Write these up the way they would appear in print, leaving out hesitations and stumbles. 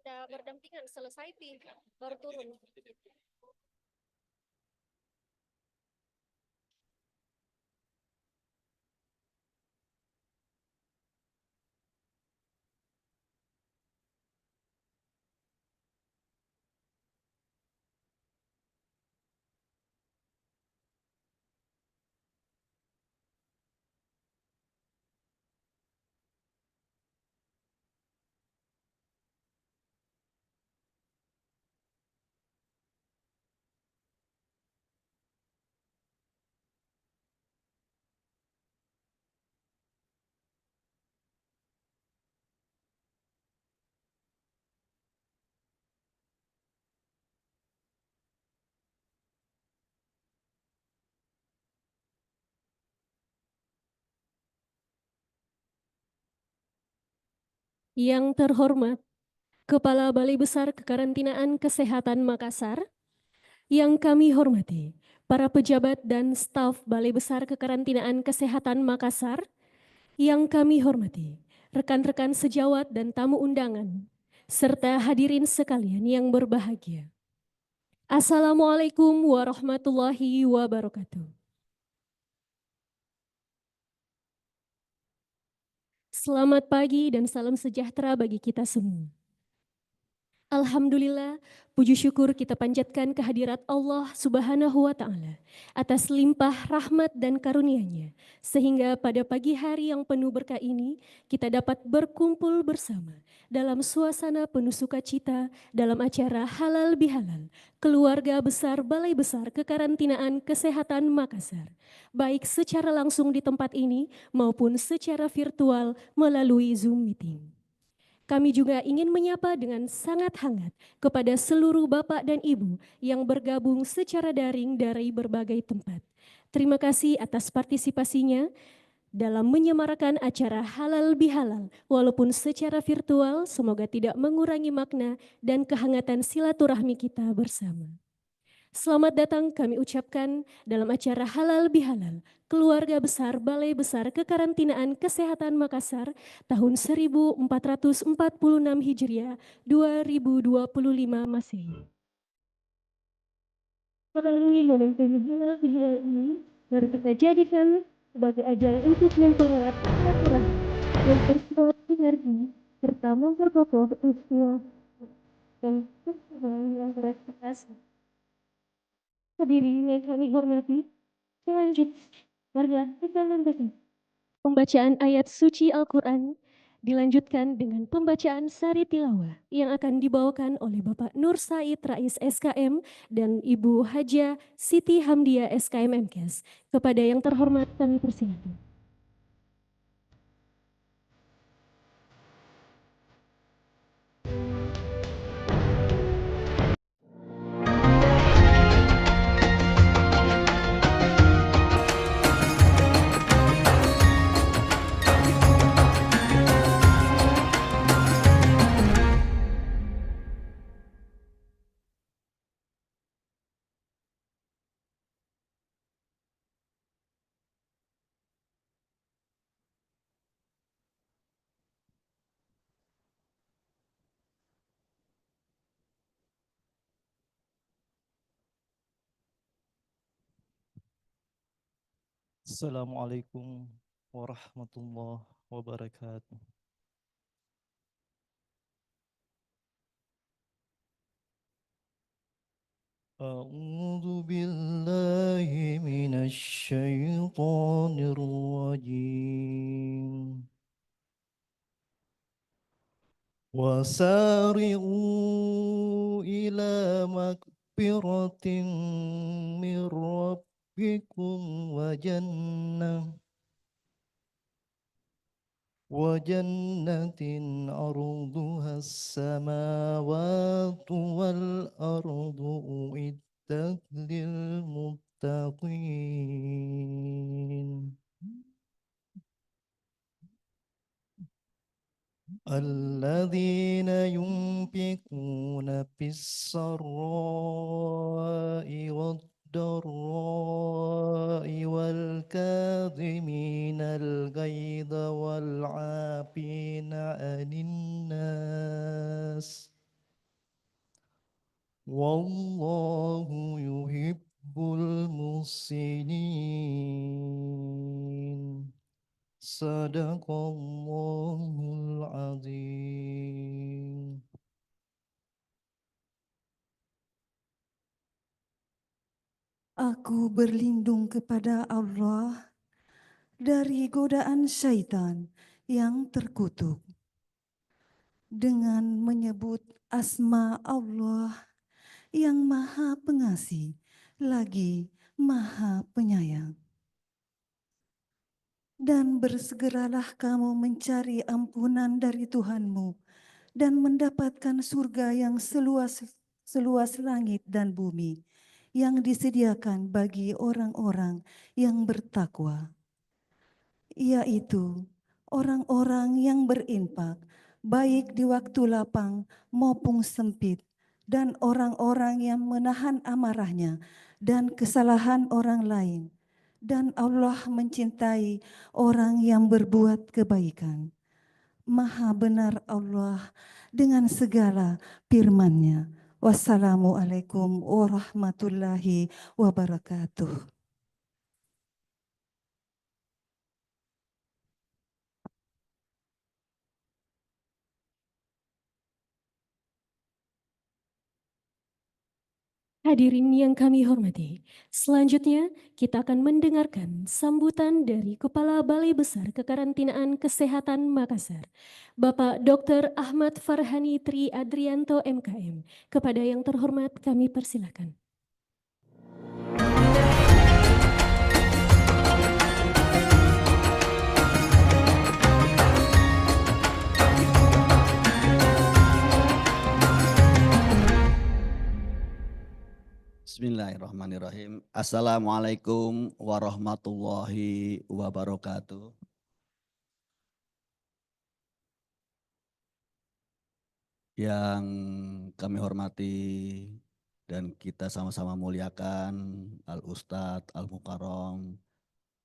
udah berdampingan selesai baru turun. Yang terhormat Kepala Balai Besar Kekarantinaan Kesehatan Makassar, yang kami hormati para pejabat dan staf Balai Besar Kekarantinaan Kesehatan Makassar, yang kami hormati rekan-rekan sejawat dan tamu undangan, serta hadirin sekalian yang berbahagia. Assalamualaikum warahmatullahi wabarakatuh. Selamat pagi dan salam sejahtera bagi kita semua. Alhamdulillah, puji syukur kita panjatkan kehadirat Allah Subhanahu wa Ta'ala atas limpah rahmat dan karunia-Nya, sehingga pada pagi hari yang penuh berkah ini kita dapat berkumpul bersama dalam suasana penuh sukacita dalam acara Halal Bihalal Keluarga Besar Balai Besar Kekarantinaan Kesehatan Makassar, baik secara langsung di tempat ini maupun secara virtual melalui Zoom meeting. Kami juga ingin menyapa dengan sangat hangat kepada seluruh Bapak dan Ibu yang bergabung secara daring dari berbagai tempat. Terima kasih atas partisipasinya dalam menyemarakan acara Halal Bihalal, walaupun secara virtual, semoga tidak mengurangi makna dan kehangatan silaturahmi kita bersama. Selamat datang kami ucapkan dalam acara Halal Bihalal Keluarga Besar Balai Besar Kekarantinaan Kesehatan Makassar tahun 1446 Hijriah 2025 Masehi. Melalui momentum Halal Bihalal ini, mari kita jadikan sebagai ajang untuk mempererat silaturahmi dan bersemangat sinergi serta memperkokoh usaha dan kesejahteraan yang berekspresi. Hadirin yang kami hormati, selanjutnya, warga kita nantikan pembacaan ayat suci Al-Quran dilanjutkan dengan pembacaan sari tilawah yang akan dibawakan oleh Bapak Nur Said Rais SKM dan Ibu Haja Siti Hamdia SKM MKes. Kepada yang terhormat kami persilakan. Assalamualaikum warahmatullahi wabarakatuh. A'udzu billahi minasy syaithanir rajim. Wasari'u ila magfiratin min rabbikum wa jannah وجنة عرضها السماوات والأرض أعدت للمتقين الذين ينفقون في السراء والضراء والكاظمين الغيظ والعافين عن الناس المحسنين صدق الله العظيم. Aku berlindung kepada Allah dari godaan syaitan yang terkutuk dengan menyebut asma Allah yang Maha Pengasih lagi Maha Penyayang. Dan bersegeralah kamu mencari ampunan dari Tuhanmu dan mendapatkan surga yang seluas langit dan bumi yang disediakan bagi orang-orang yang bertakwa, yaitu orang-orang yang berinfak baik di waktu lapang maupun sempit, dan orang-orang yang menahan amarahnya dan kesalahan orang lain. Dan Allah mencintai orang yang berbuat kebaikan. Maha benar Allah dengan segala firman-Nya. Wassalamualaikum warahmatullahi wabarakatuh. Hadirin yang kami hormati, selanjutnya kita akan mendengarkan sambutan dari Kepala Balai Besar Kekarantinaan Kesehatan Makassar, Bapak Dr. Ahmad Farhani Tri Adrianto MKM. Kepada yang terhormat kami persilakan. Bismillahirrahmanirrahim. Assalamualaikum warahmatullahi wabarakatuh. Yang kami hormati dan kita sama-sama muliakan Al-Ustadz Al-Mukarram,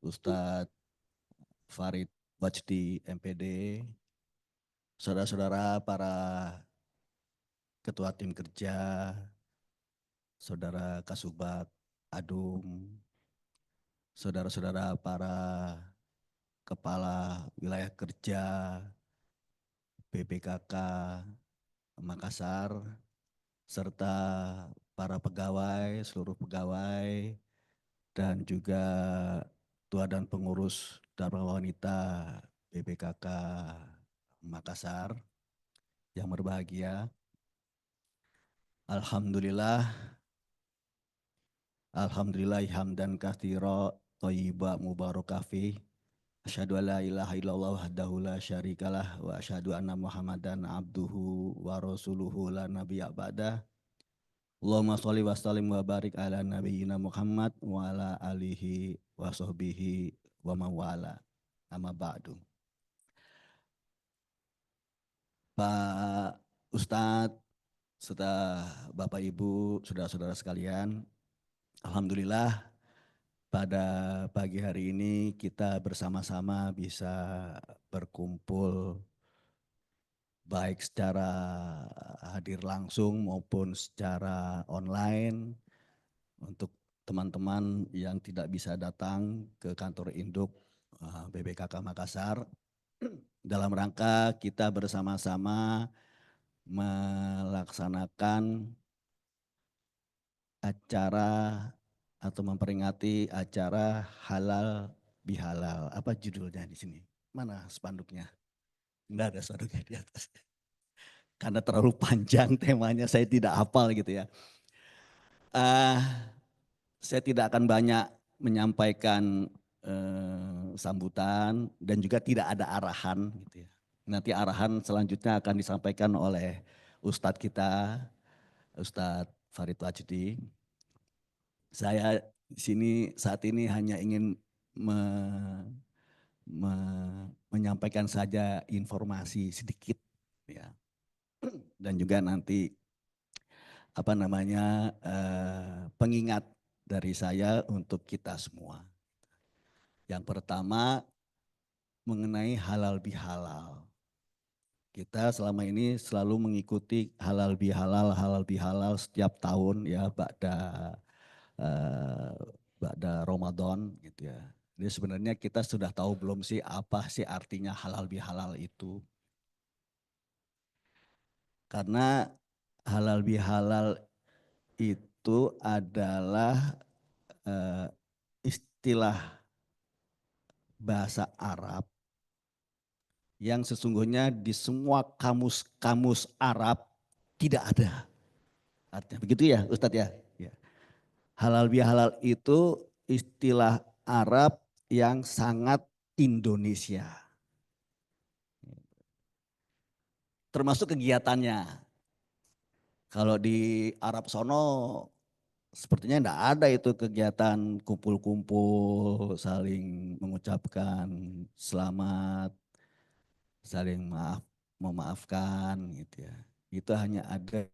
Ustadz Farid Wajdi MPD, saudara-saudara para ketua tim kerja, saudara Kasubag Adum, saudara-saudara para kepala wilayah kerja BPKK Makassar, serta para pegawai, seluruh pegawai, dan juga tua dan pengurus Dharma Wanita BPKK Makassar yang berbahagia. Alhamdulillah hamdan katsira thayyiba mubarakah fi. Asyhadu an la ilaha illallah wahdahu la syarikalah wa asyhadu anna Muhammadan abduhu wa rasuluhu la nabiyya ba'dah. Allahumma sholli wa sallim wa barik ala nabiyyina Muhammad wa ala alihi wa sahbihi wa mawala. Amma ba'du. Pak Ustadz, serta Bapak Ibu, saudara-saudara sekalian, alhamdulillah pada pagi hari ini kita bersama-sama bisa berkumpul baik secara hadir langsung maupun secara online untuk teman-teman yang tidak bisa datang ke kantor induk BPKK Makassar dalam rangka kita bersama-sama melaksanakan acara atau memperingati acara halal bihalal. Apa judulnya di sini? Mana spanduknya? Enggak ada spanduknya di atas. Karena terlalu panjang temanya, saya tidak hafal gitu ya. Saya tidak akan banyak menyampaikan sambutan dan juga tidak ada arahan gitu ya. Nanti arahan selanjutnya akan disampaikan oleh Ustadz kita, Ustadz Farid Wajdi. Saya di sini saat ini hanya ingin menyampaikan saja informasi sedikit ya. Dan juga nanti pengingat dari saya untuk kita semua. Yang pertama mengenai halal bihalal. Kita selama ini selalu mengikuti halal bihalal setiap tahun ya, ba'da ba'da Ramadan gitu ya. Jadi sebenarnya kita sudah tahu belum sih apa sih artinya halal bihalal itu? Karena halal bihalal itu adalah istilah bahasa Arab yang sesungguhnya di semua kamus-kamus Arab tidak ada. Artinya begitu ya Ustadz ya? Ya. Halal bihalal itu istilah Arab yang sangat Indonesia. Termasuk kegiatannya. Kalau di Arab sono sepertinya tidak ada itu kegiatan kumpul-kumpul, saling mengucapkan selamat, saling memaafkan gitu ya. Itu hanya ada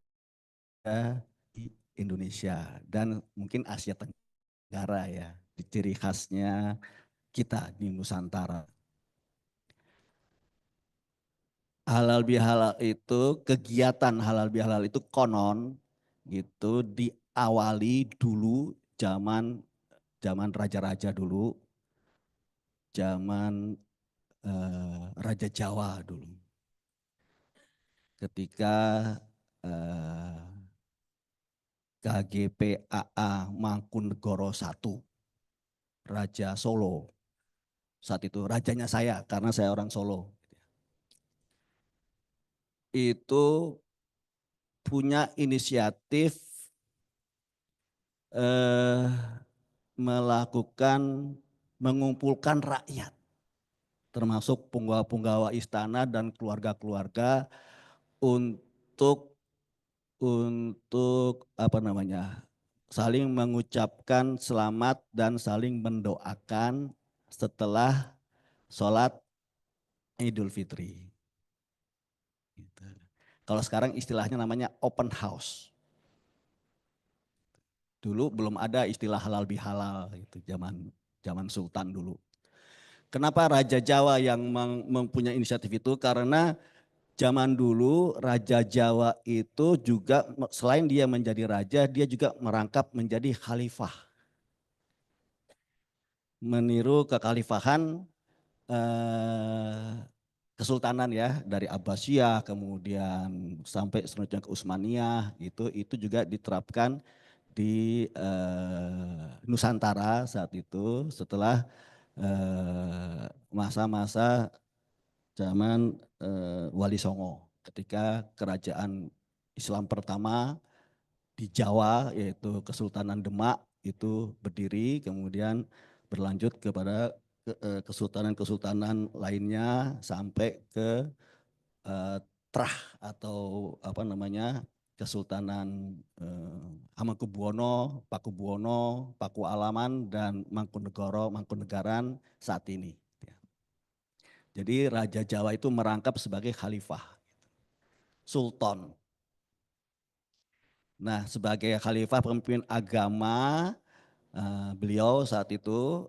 di Indonesia dan mungkin Asia Tenggara ya. Di ciri khasnya kita di Nusantara. Halal bihalal itu, kegiatan halal bihalal itu konon gitu diawali dulu zaman raja-raja dulu, zaman Raja Jawa dulu. Ketika KGP AA Mangkunegoro I, Raja Solo. Saat itu rajanya saya karena saya orang Solo. Itu punya inisiatif mengumpulkan rakyat, termasuk punggawa-punggawa istana dan keluarga-keluarga untuk saling mengucapkan selamat dan saling mendoakan setelah sholat Idul Fitri. Gitu. Kalau sekarang istilahnya namanya open house. Dulu belum ada istilah halal bihalal gitu, zaman Sultan dulu. Kenapa Raja Jawa yang mempunyai inisiatif itu? Karena zaman dulu Raja Jawa itu juga selain dia menjadi raja, dia juga merangkap menjadi khalifah. Meniru kekhalifahan kesultanan ya, dari Abbasiyah kemudian sampai selanjutnya ke Utsmaniyah, itu juga diterapkan di Nusantara saat itu setelah masa-masa zaman Wali Songo, ketika kerajaan Islam pertama di Jawa yaitu Kesultanan Demak itu berdiri, kemudian berlanjut kepada kesultanan-kesultanan lainnya sampai ke Trah atau Kesultanan Hamengkubuwono, Pakubuwono, Pakualaman dan Mangkunegaran saat ini. Jadi Raja Jawa itu merangkap sebagai khalifah, sultan. Nah, sebagai khalifah pemimpin agama, beliau saat itu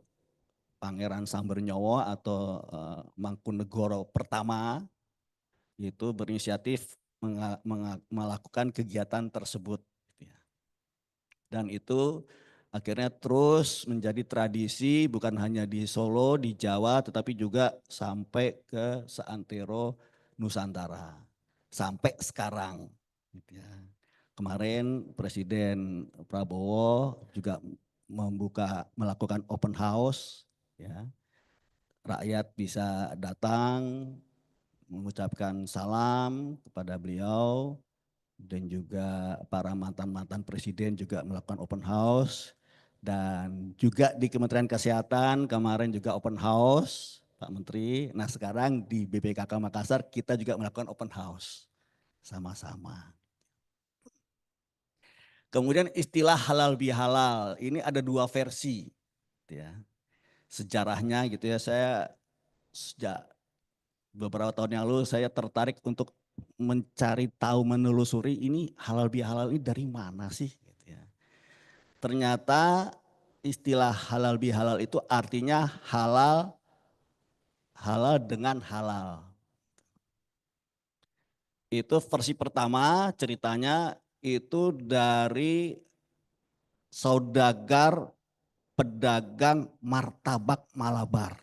Pangeran Sambernyowo atau Mangkunegoro pertama itu berinisiatif melakukan kegiatan tersebut. Dan itu akhirnya terus menjadi tradisi bukan hanya di Solo, di Jawa, tetapi juga sampai ke seantero Nusantara. Sampai sekarang. Kemarin Presiden Prabowo juga melakukan open house. Ya. Rakyat bisa datang, mengucapkan salam kepada beliau, dan juga para mantan-mantan presiden juga melakukan open house, dan juga di Kementerian Kesehatan kemarin juga open house Pak Menteri. Nah sekarang di BPKK Makassar kita juga melakukan open house sama-sama. Kemudian istilah halal bihalal ini ada dua versi ya. Sejarahnya gitu ya, saya sejak beberapa tahun yang lalu saya tertarik untuk mencari tahu, menelusuri ini halal bihalal ini dari mana sih. Gitu ya. Ternyata istilah halal bihalal itu artinya halal dengan halal. Itu versi pertama ceritanya itu dari saudagar pedagang martabak Malabar.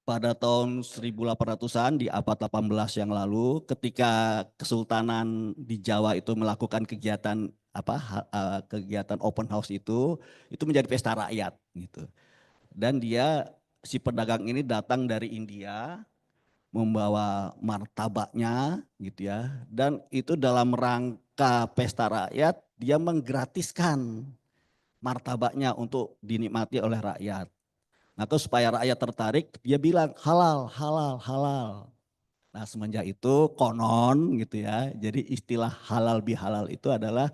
Pada tahun 1800-an di abad 18 yang lalu, ketika Kesultanan di Jawa itu melakukan kegiatan kegiatan open house itu menjadi pesta rakyat gitu. Dan si pedagang ini datang dari India membawa martabaknya gitu ya, dan itu dalam rangka pesta rakyat dia menggratiskan martabaknya untuk dinikmati oleh rakyat. Maka supaya rakyat tertarik, dia bilang halal, halal, halal. Nah semenjak itu konon gitu ya, jadi istilah halal bihalal itu adalah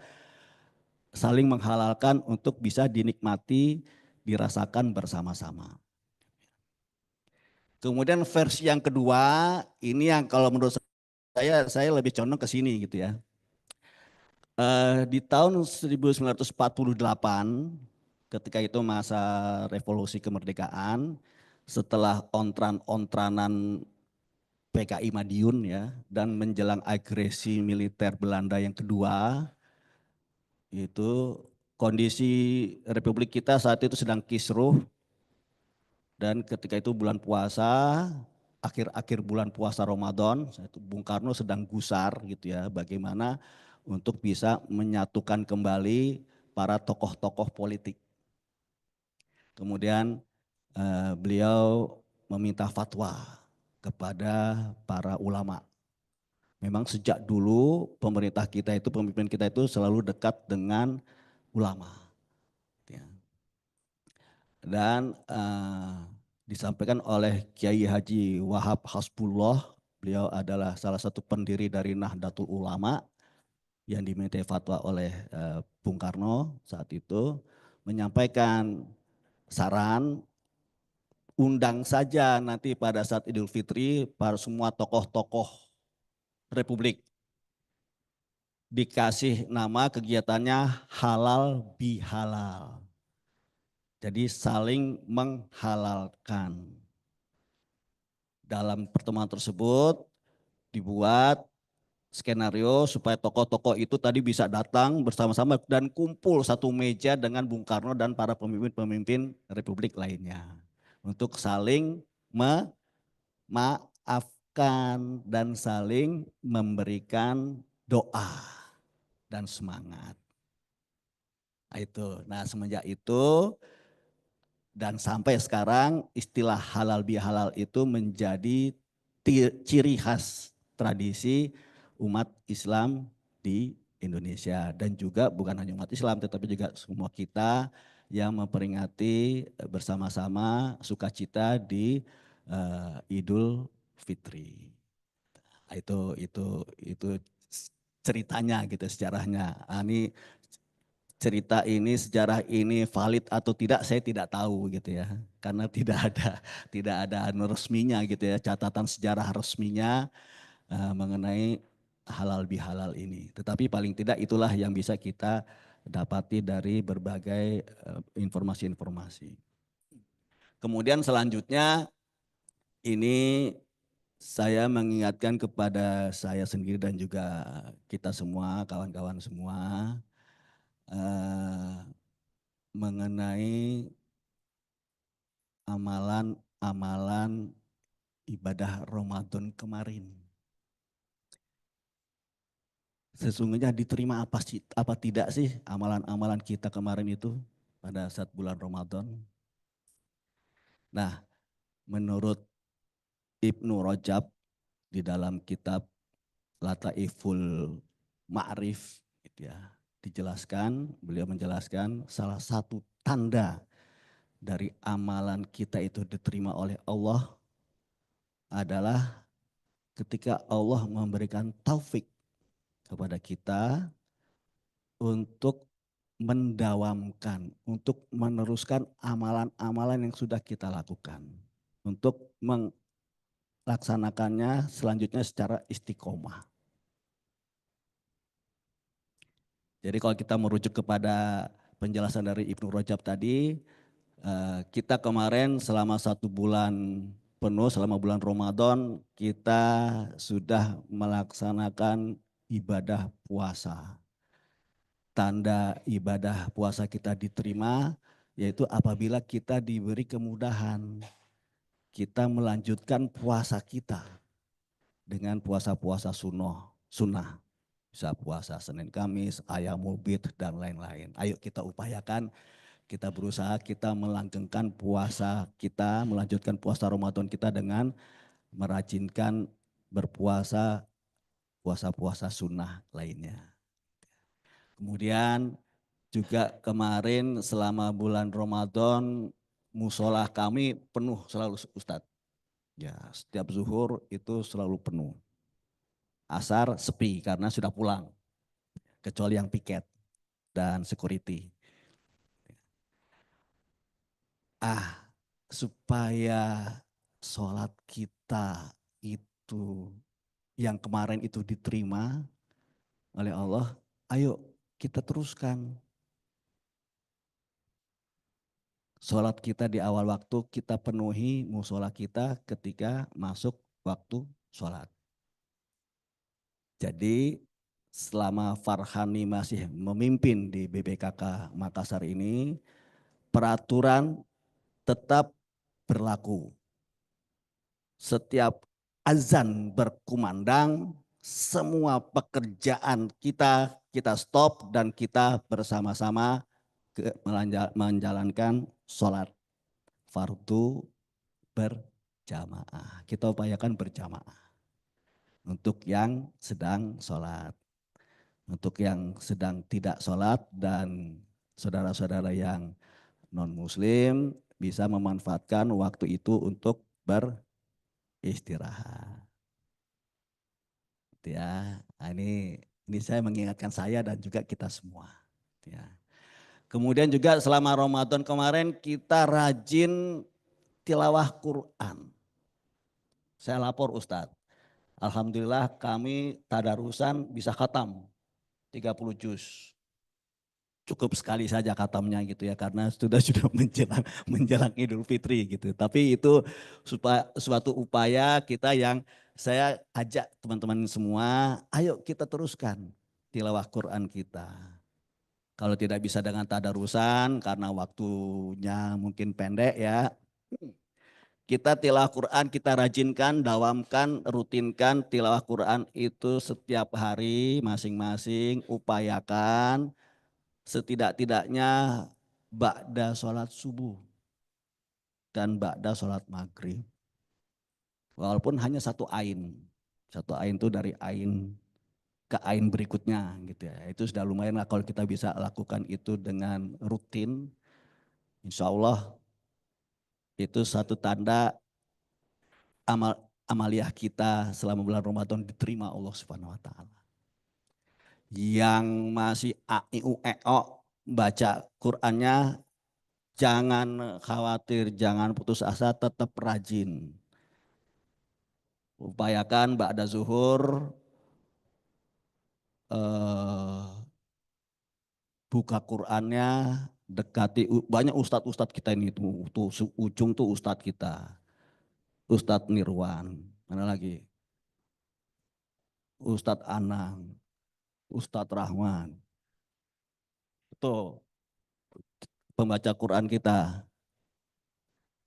saling menghalalkan untuk bisa dinikmati, dirasakan bersama-sama. Kemudian versi yang kedua, ini yang kalau menurut saya lebih condong ke sini gitu ya. Di tahun 1948, ketika itu masa revolusi kemerdekaan, setelah ontran-ontranan PKI Madiun ya, dan menjelang agresi militer Belanda yang kedua, itu kondisi Republik kita saat itu sedang kisruh, dan ketika itu bulan puasa, akhir-akhir bulan puasa Ramadan, Bung Karno sedang gusar gitu ya, bagaimana untuk bisa menyatukan kembali para tokoh-tokoh politik. Kemudian beliau meminta fatwa kepada para ulama. Memang sejak dulu pemerintah kita itu, pemimpin kita itu selalu dekat dengan ulama. Dan disampaikan oleh Kiai Haji Wahab Hasbullah, beliau adalah salah satu pendiri dari Nahdlatul Ulama yang diminta fatwa oleh Bung Karno saat itu, menyampaikan saran undang saja nanti pada saat Idul Fitri para semua tokoh-tokoh Republik, dikasih nama kegiatannya halal bihalal. Jadi saling menghalalkan. Dalam pertemuan tersebut dibuat skenario supaya tokoh-tokoh itu tadi bisa datang bersama-sama dan kumpul satu meja dengan Bung Karno dan para pemimpin-pemimpin Republik lainnya. Untuk saling memaafkan dan saling memberikan doa dan semangat. Nah semenjak itu dan sampai sekarang istilah halal bihalal itu menjadi ciri khas tradisi umat Islam di Indonesia. Dan juga bukan hanya umat Islam tetapi juga semua kita yang memperingati bersama-sama sukacita di Idul Fitri. Itu ceritanya gitu, sejarahnya. Ini cerita ini, sejarah ini valid atau tidak saya tidak tahu gitu ya. Karena tidak ada resminya gitu ya, catatan sejarah resminya mengenai halal bihalal ini. Tetapi paling tidak itulah yang bisa kita dapati dari berbagai informasi-informasi. Kemudian selanjutnya ini saya mengingatkan kepada saya sendiri dan juga kita semua, kawan-kawan semua, mengenai amalan-amalan ibadah Ramadan kemarin. Sesungguhnya diterima apa tidak sih amalan-amalan kita kemarin itu pada saat bulan Ramadan? Nah, menurut Ibnu Rajab di dalam kitab Lataiful Ma'rif gitu ya, beliau menjelaskan salah satu tanda dari amalan kita itu diterima oleh Allah adalah ketika Allah memberikan taufik kepada kita untuk mendawamkan, untuk meneruskan amalan-amalan yang sudah kita lakukan, untuk melaksanakannya selanjutnya secara istiqomah. Jadi kalau kita merujuk kepada penjelasan dari Ibnu Rajab tadi, kita kemarin selama 1 bulan penuh, selama bulan Ramadan kita sudah melaksanakan ibadah puasa. tanda ibadah puasa kita diterima, yaitu apabila kita diberi kemudahan. Kita melanjutkan puasa kita dengan puasa-puasa sunnah. Bisa puasa Senin Kamis, Ayyamul Bid, dan lain-lain. Ayo kita upayakan, kita berusaha kita melanggengkan puasa kita, melanjutkan puasa Ramadan kita dengan merajinkan berpuasa puasa-puasa sunnah lainnya. Kemudian juga kemarin selama bulan Ramadan musola kami penuh selalu Ustadz. Ya, setiap zuhur itu selalu penuh. Asar sepi karena sudah pulang. Kecuali yang piket dan security. Supaya sholat kita itu yang kemarin itu diterima oleh Allah, ayo kita teruskan. Sholat kita di awal waktu kita penuhi musola kita ketika masuk waktu sholat. Jadi selama Farhani masih memimpin di BPKK Makassar ini, peraturan tetap berlaku. Setiap azan berkumandang, semua pekerjaan kita stop dan kita bersama-sama menjalankan sholat fardu berjamaah. Kita upayakan berjamaah. Untuk yang sedang sholat. Untuk yang sedang tidak sholat dan saudara-saudara yang non-muslim bisa memanfaatkan waktu itu untuk beristirahat. Ya, ini saya mengingatkan saya dan juga kita semua. Ya. Kemudian juga selama Ramadan kemarin kita rajin tilawah Quran. Saya lapor Ustadz. Alhamdulillah kami tadarusan bisa khatam 30 juz. Cukup sekali saja khatamnya gitu ya karena sudah menjelang Idul Fitri gitu. Tapi itu suatu upaya kita yang saya ajak teman-teman semua, ayo kita teruskan tilawah Quran kita. Kalau tidak bisa dengan tadarusan karena waktunya mungkin pendek ya. Kita tilawah Quran, kita rajinkan, dawamkan, rutinkan tilawah Quran itu setiap hari masing-masing, upayakan setidak-tidaknya ba'da sholat subuh dan ba'da sholat maghrib. Walaupun hanya satu ain itu dari ain ke ain berikutnya gitu ya. Itu sudah lumayan lah kalau kita bisa lakukan itu dengan rutin. Insya Allah itu satu tanda amaliyah kita selama bulan Ramadan diterima Allah Subhanahu wa taala. Yang masih AIUEO baca Qur'annya jangan khawatir, jangan putus asa, tetap rajin. Upayakan ba'da zuhur buka Qur'annya, dekati banyak ustadz-ustadz kita ini tuh ujung tuh ustadz kita. Ustadz Nirwan, mana lagi? Ustadz Anang, Ustadz Rahman. Itu pembaca Quran kita.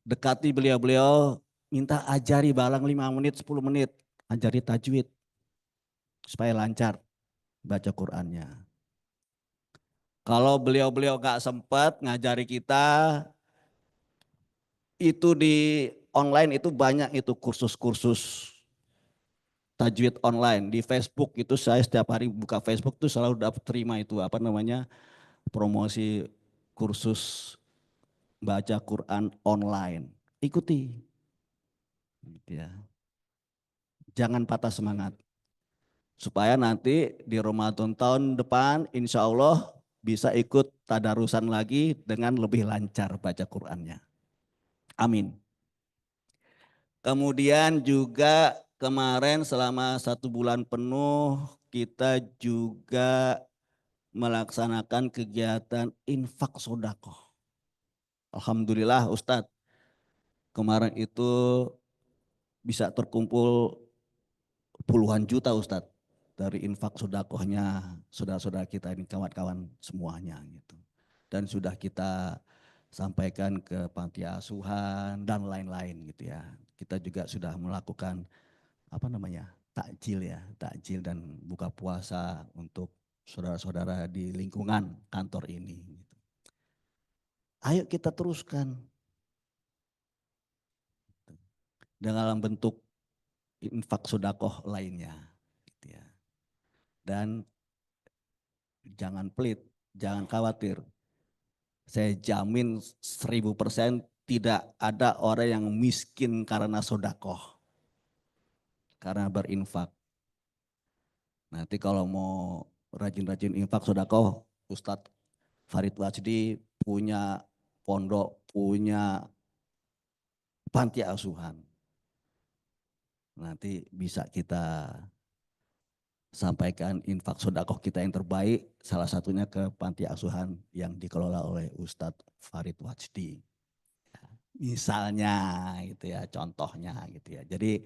Dekati beliau-beliau, minta ajari balang 5 menit, 10 menit. Ajari tajwid supaya lancar baca Qurannya. Kalau beliau-beliau gak sempat ngajari kita, itu di online itu banyak itu kursus-kursus tajwid online. Di Facebook itu saya setiap hari buka Facebook tuh selalu dapat terima itu promosi kursus baca Quran online. Ikuti. Gitu ya. Jangan patah semangat. Supaya nanti di Ramadan tahun depan insya Allah bisa ikut tadarusan lagi dengan lebih lancar baca Qurannya. Amin. Kemudian juga kemarin selama 1 bulan penuh kita juga melaksanakan kegiatan infak sodakoh. Alhamdulillah Ustadz, kemarin itu bisa terkumpul puluhan juta Ustadz. dari infak sodakohnya saudara-saudara kita ini, kawan-kawan semuanya gitu. Dan sudah kita sampaikan ke panti asuhan dan lain-lain gitu ya. Kita juga sudah melakukan takjil ya, takjil dan buka puasa untuk saudara-saudara di lingkungan kantor ini. Gitu. Ayo kita teruskan dalam bentuk infak sodakoh lainnya. Gitu ya. Dan jangan pelit, jangan khawatir. Saya jamin 1000% tidak ada orang yang miskin karena sodakoh, karena berinfak. Nanti kalau mau rajin-rajin infak sodakoh, Ustadz Farid Wajdi punya pondok, punya panti asuhan. Nanti bisa kita sampaikan infak sodakoh kita yang terbaik, salah satunya ke panti asuhan yang dikelola oleh Ustadz Farid Wajdi. Misalnya gitu ya, contohnya gitu ya. Jadi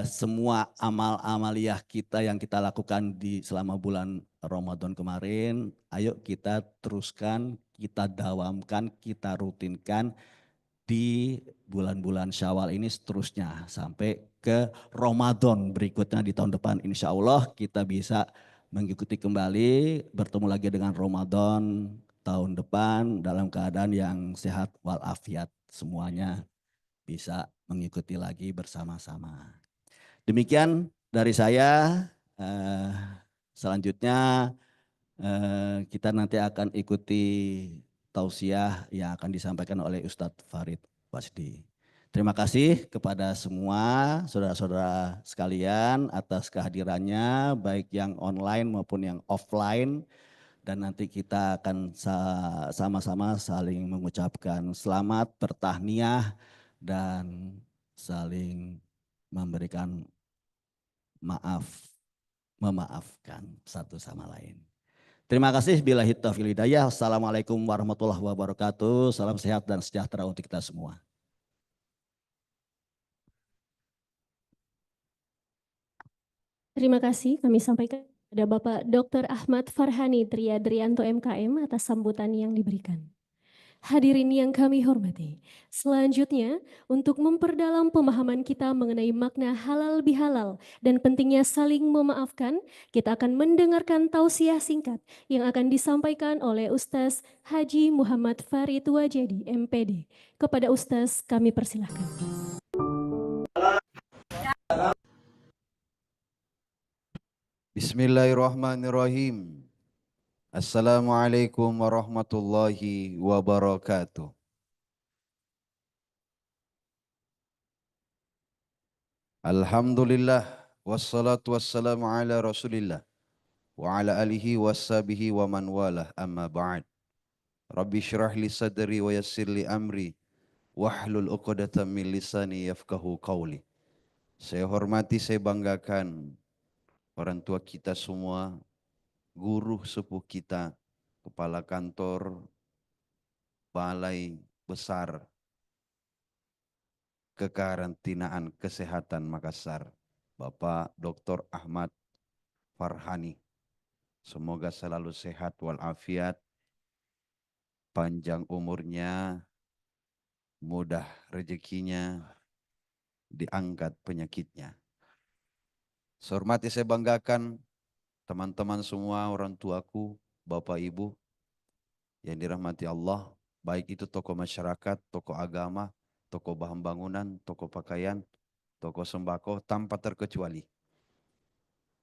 semua amal-amaliyah kita yang kita lakukan di selama bulan Ramadan kemarin, ayo kita teruskan, kita dawamkan, kita rutinkan di bulan-bulan Syawal ini seterusnya sampai ke Ramadan berikutnya di tahun depan. Insya Allah kita bisa mengikuti kembali, bertemu lagi dengan Ramadan tahun depan dalam keadaan yang sehat walafiat, semuanya bisa mengikuti lagi bersama-sama. Demikian dari saya. Selanjutnya kita nanti akan ikuti tausiah yang akan disampaikan oleh Ustadz Farid Wajdi. Terima kasih kepada semua saudara-saudara sekalian atas kehadirannya, baik yang online maupun yang offline. Dan nanti kita akan sama-sama saling mengucapkan selamat, bertahniah, dan saling memberikan maaf, memaafkan satu sama lain. Terima kasih. Billahi taufiq wal hidayah. Assalamualaikum warahmatullahi wabarakatuh. Salam sehat dan sejahtera untuk kita semua. Terima kasih kami sampaikan kepada Bapak Dr. Ahmad Farhani Triadrianto MKM atas sambutan yang diberikan. Hadirin yang kami hormati, selanjutnya untuk memperdalam pemahaman kita mengenai makna halal bihalal dan pentingnya saling memaafkan, kita akan mendengarkan tausiah singkat yang akan disampaikan oleh Ustaz Haji Muhammad Farid Wajdi, MPD. Kepada Ustaz kami persilahkan. Bismillahirrahmanirrahim. Assalamualaikum warahmatullahi wabarakatuh. Alhamdulillah wassalatu wassalamu ala Rasulillah wa ala alihi washabihi wa man walah, amma ba'd. Rabbi syrah li sadri wa yassir li amri wahlul 'uqdatam min lisani yafqahu qawli. Saya hormati, saya banggakan orang tua kita semua, guru sepuh kita, kepala kantor Balai Besar Kekarantinaan Kesehatan Makassar, Bapak Dr. Ahmad Farhani. Semoga selalu sehat walafiat, panjang umurnya, mudah rezekinya, diangkat penyakitnya. Saya hormati, saya banggakan teman-teman semua, orang tuaku, Bapak Ibu yang dirahmati Allah, baik itu tokoh masyarakat, tokoh agama, tokoh bahan bangunan, tokoh pakaian, tokoh sembako, tanpa terkecuali.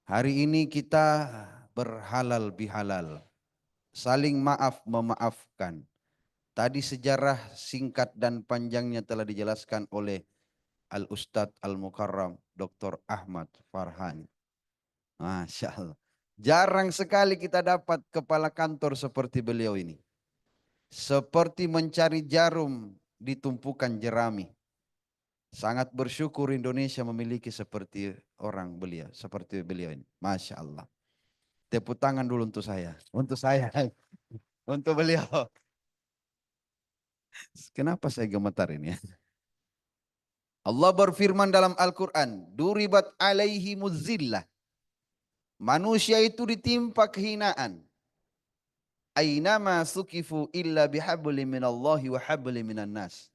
Hari ini kita berhalal bihalal, saling maaf memaafkan. Tadi sejarah singkat dan panjangnya telah dijelaskan oleh Al-Ustadz Al-Mukarram Dr. Ahmad Farhani. Masya Allah. Jarang sekali kita dapat kepala kantor seperti beliau ini. Seperti mencari jarum di tumpukan jerami. Sangat bersyukur Indonesia memiliki seperti orang beliau, seperti beliau ini. Masya Allah. Tepuk tangan dulu untuk saya. Untuk saya. Untuk beliau. Kenapa saya gemetar ini ya? Allah berfirman dalam Al-Quran, Duribat alaihi muzillah. Manusia itu ditimpa kehinaan. Ainama sukifu illa bihabli minallahi wa habli minan nas.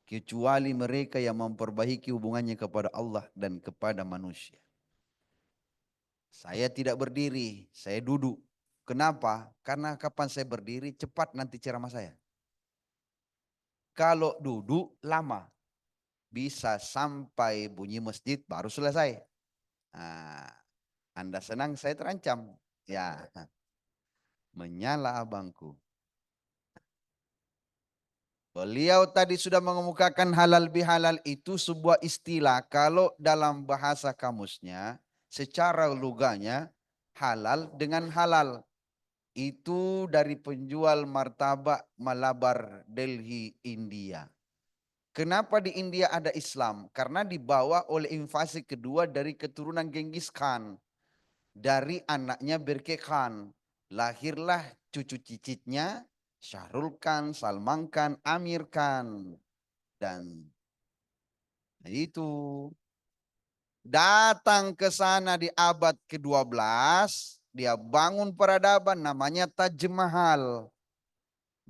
Kecuali mereka yang memperbaiki hubungannya kepada Allah dan kepada manusia. Saya tidak berdiri, saya duduk. Kenapa? Karena kapan saya berdiri cepat nanti ceramah saya. Kalau duduk lama, bisa sampai bunyi masjid baru selesai. Nah, Anda senang, saya terancam. Ya, menyala abangku. Beliau tadi sudah mengemukakan halal bihalal itu sebuah istilah. Kalau dalam bahasa kamusnya, secara luganya halal dengan halal. Itu dari penjual martabak Malabar Delhi, India. Kenapa di India ada Islam? Karena dibawa oleh invasi kedua dari keturunan Genghis Khan. Dari anaknya Berke Khan. Lahirlah cucu cicitnya Syahrul Khan, Salman Khan, Amir Khan. Dan itu datang ke sana di abad ke-12. Dia bangun peradaban namanya Taj Mahal.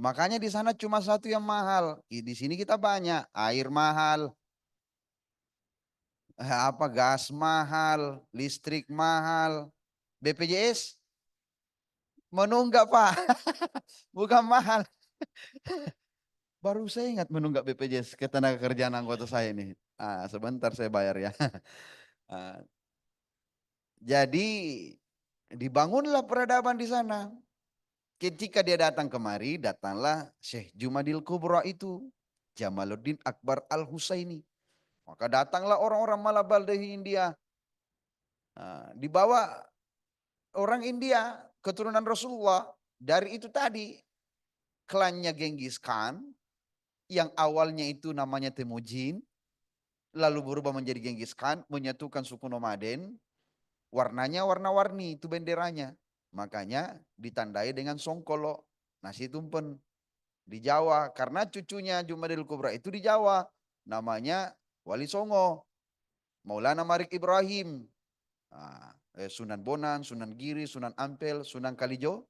Makanya di sana cuma satu yang mahal. Di sini kita banyak. Air mahal. Gas mahal. Listrik mahal. BPJS menunggak Pak. Bukan mahal. Baru saya ingat menunggak BPJS ketenagakerjaan anggota saya ini. Sebentar saya bayar ya. Jadi dibangunlah peradaban di sana. Ketika dia datang kemari, datanglah Syekh Jumadil Kubra itu. Jamaluddin Akbar Al-Husaini. Maka datanglah orang-orang Malabar dari India. Dibawa orang India, keturunan Rasulullah. Dari itu tadi, klannya Genghis Khan, yang awalnya itu namanya Temujin, lalu berubah menjadi Genghis Khan, menyatukan suku nomaden, warnanya warna-warni, itu benderanya. Makanya ditandai dengan songkolo, nasi tumpen di Jawa. Karena cucunya Jumadil Kubra itu di Jawa, namanya Wali Songo, Maulana Marik Ibrahim, Sunan Bonan, Sunan Giri, Sunan Ampel, Sunan Kalijo.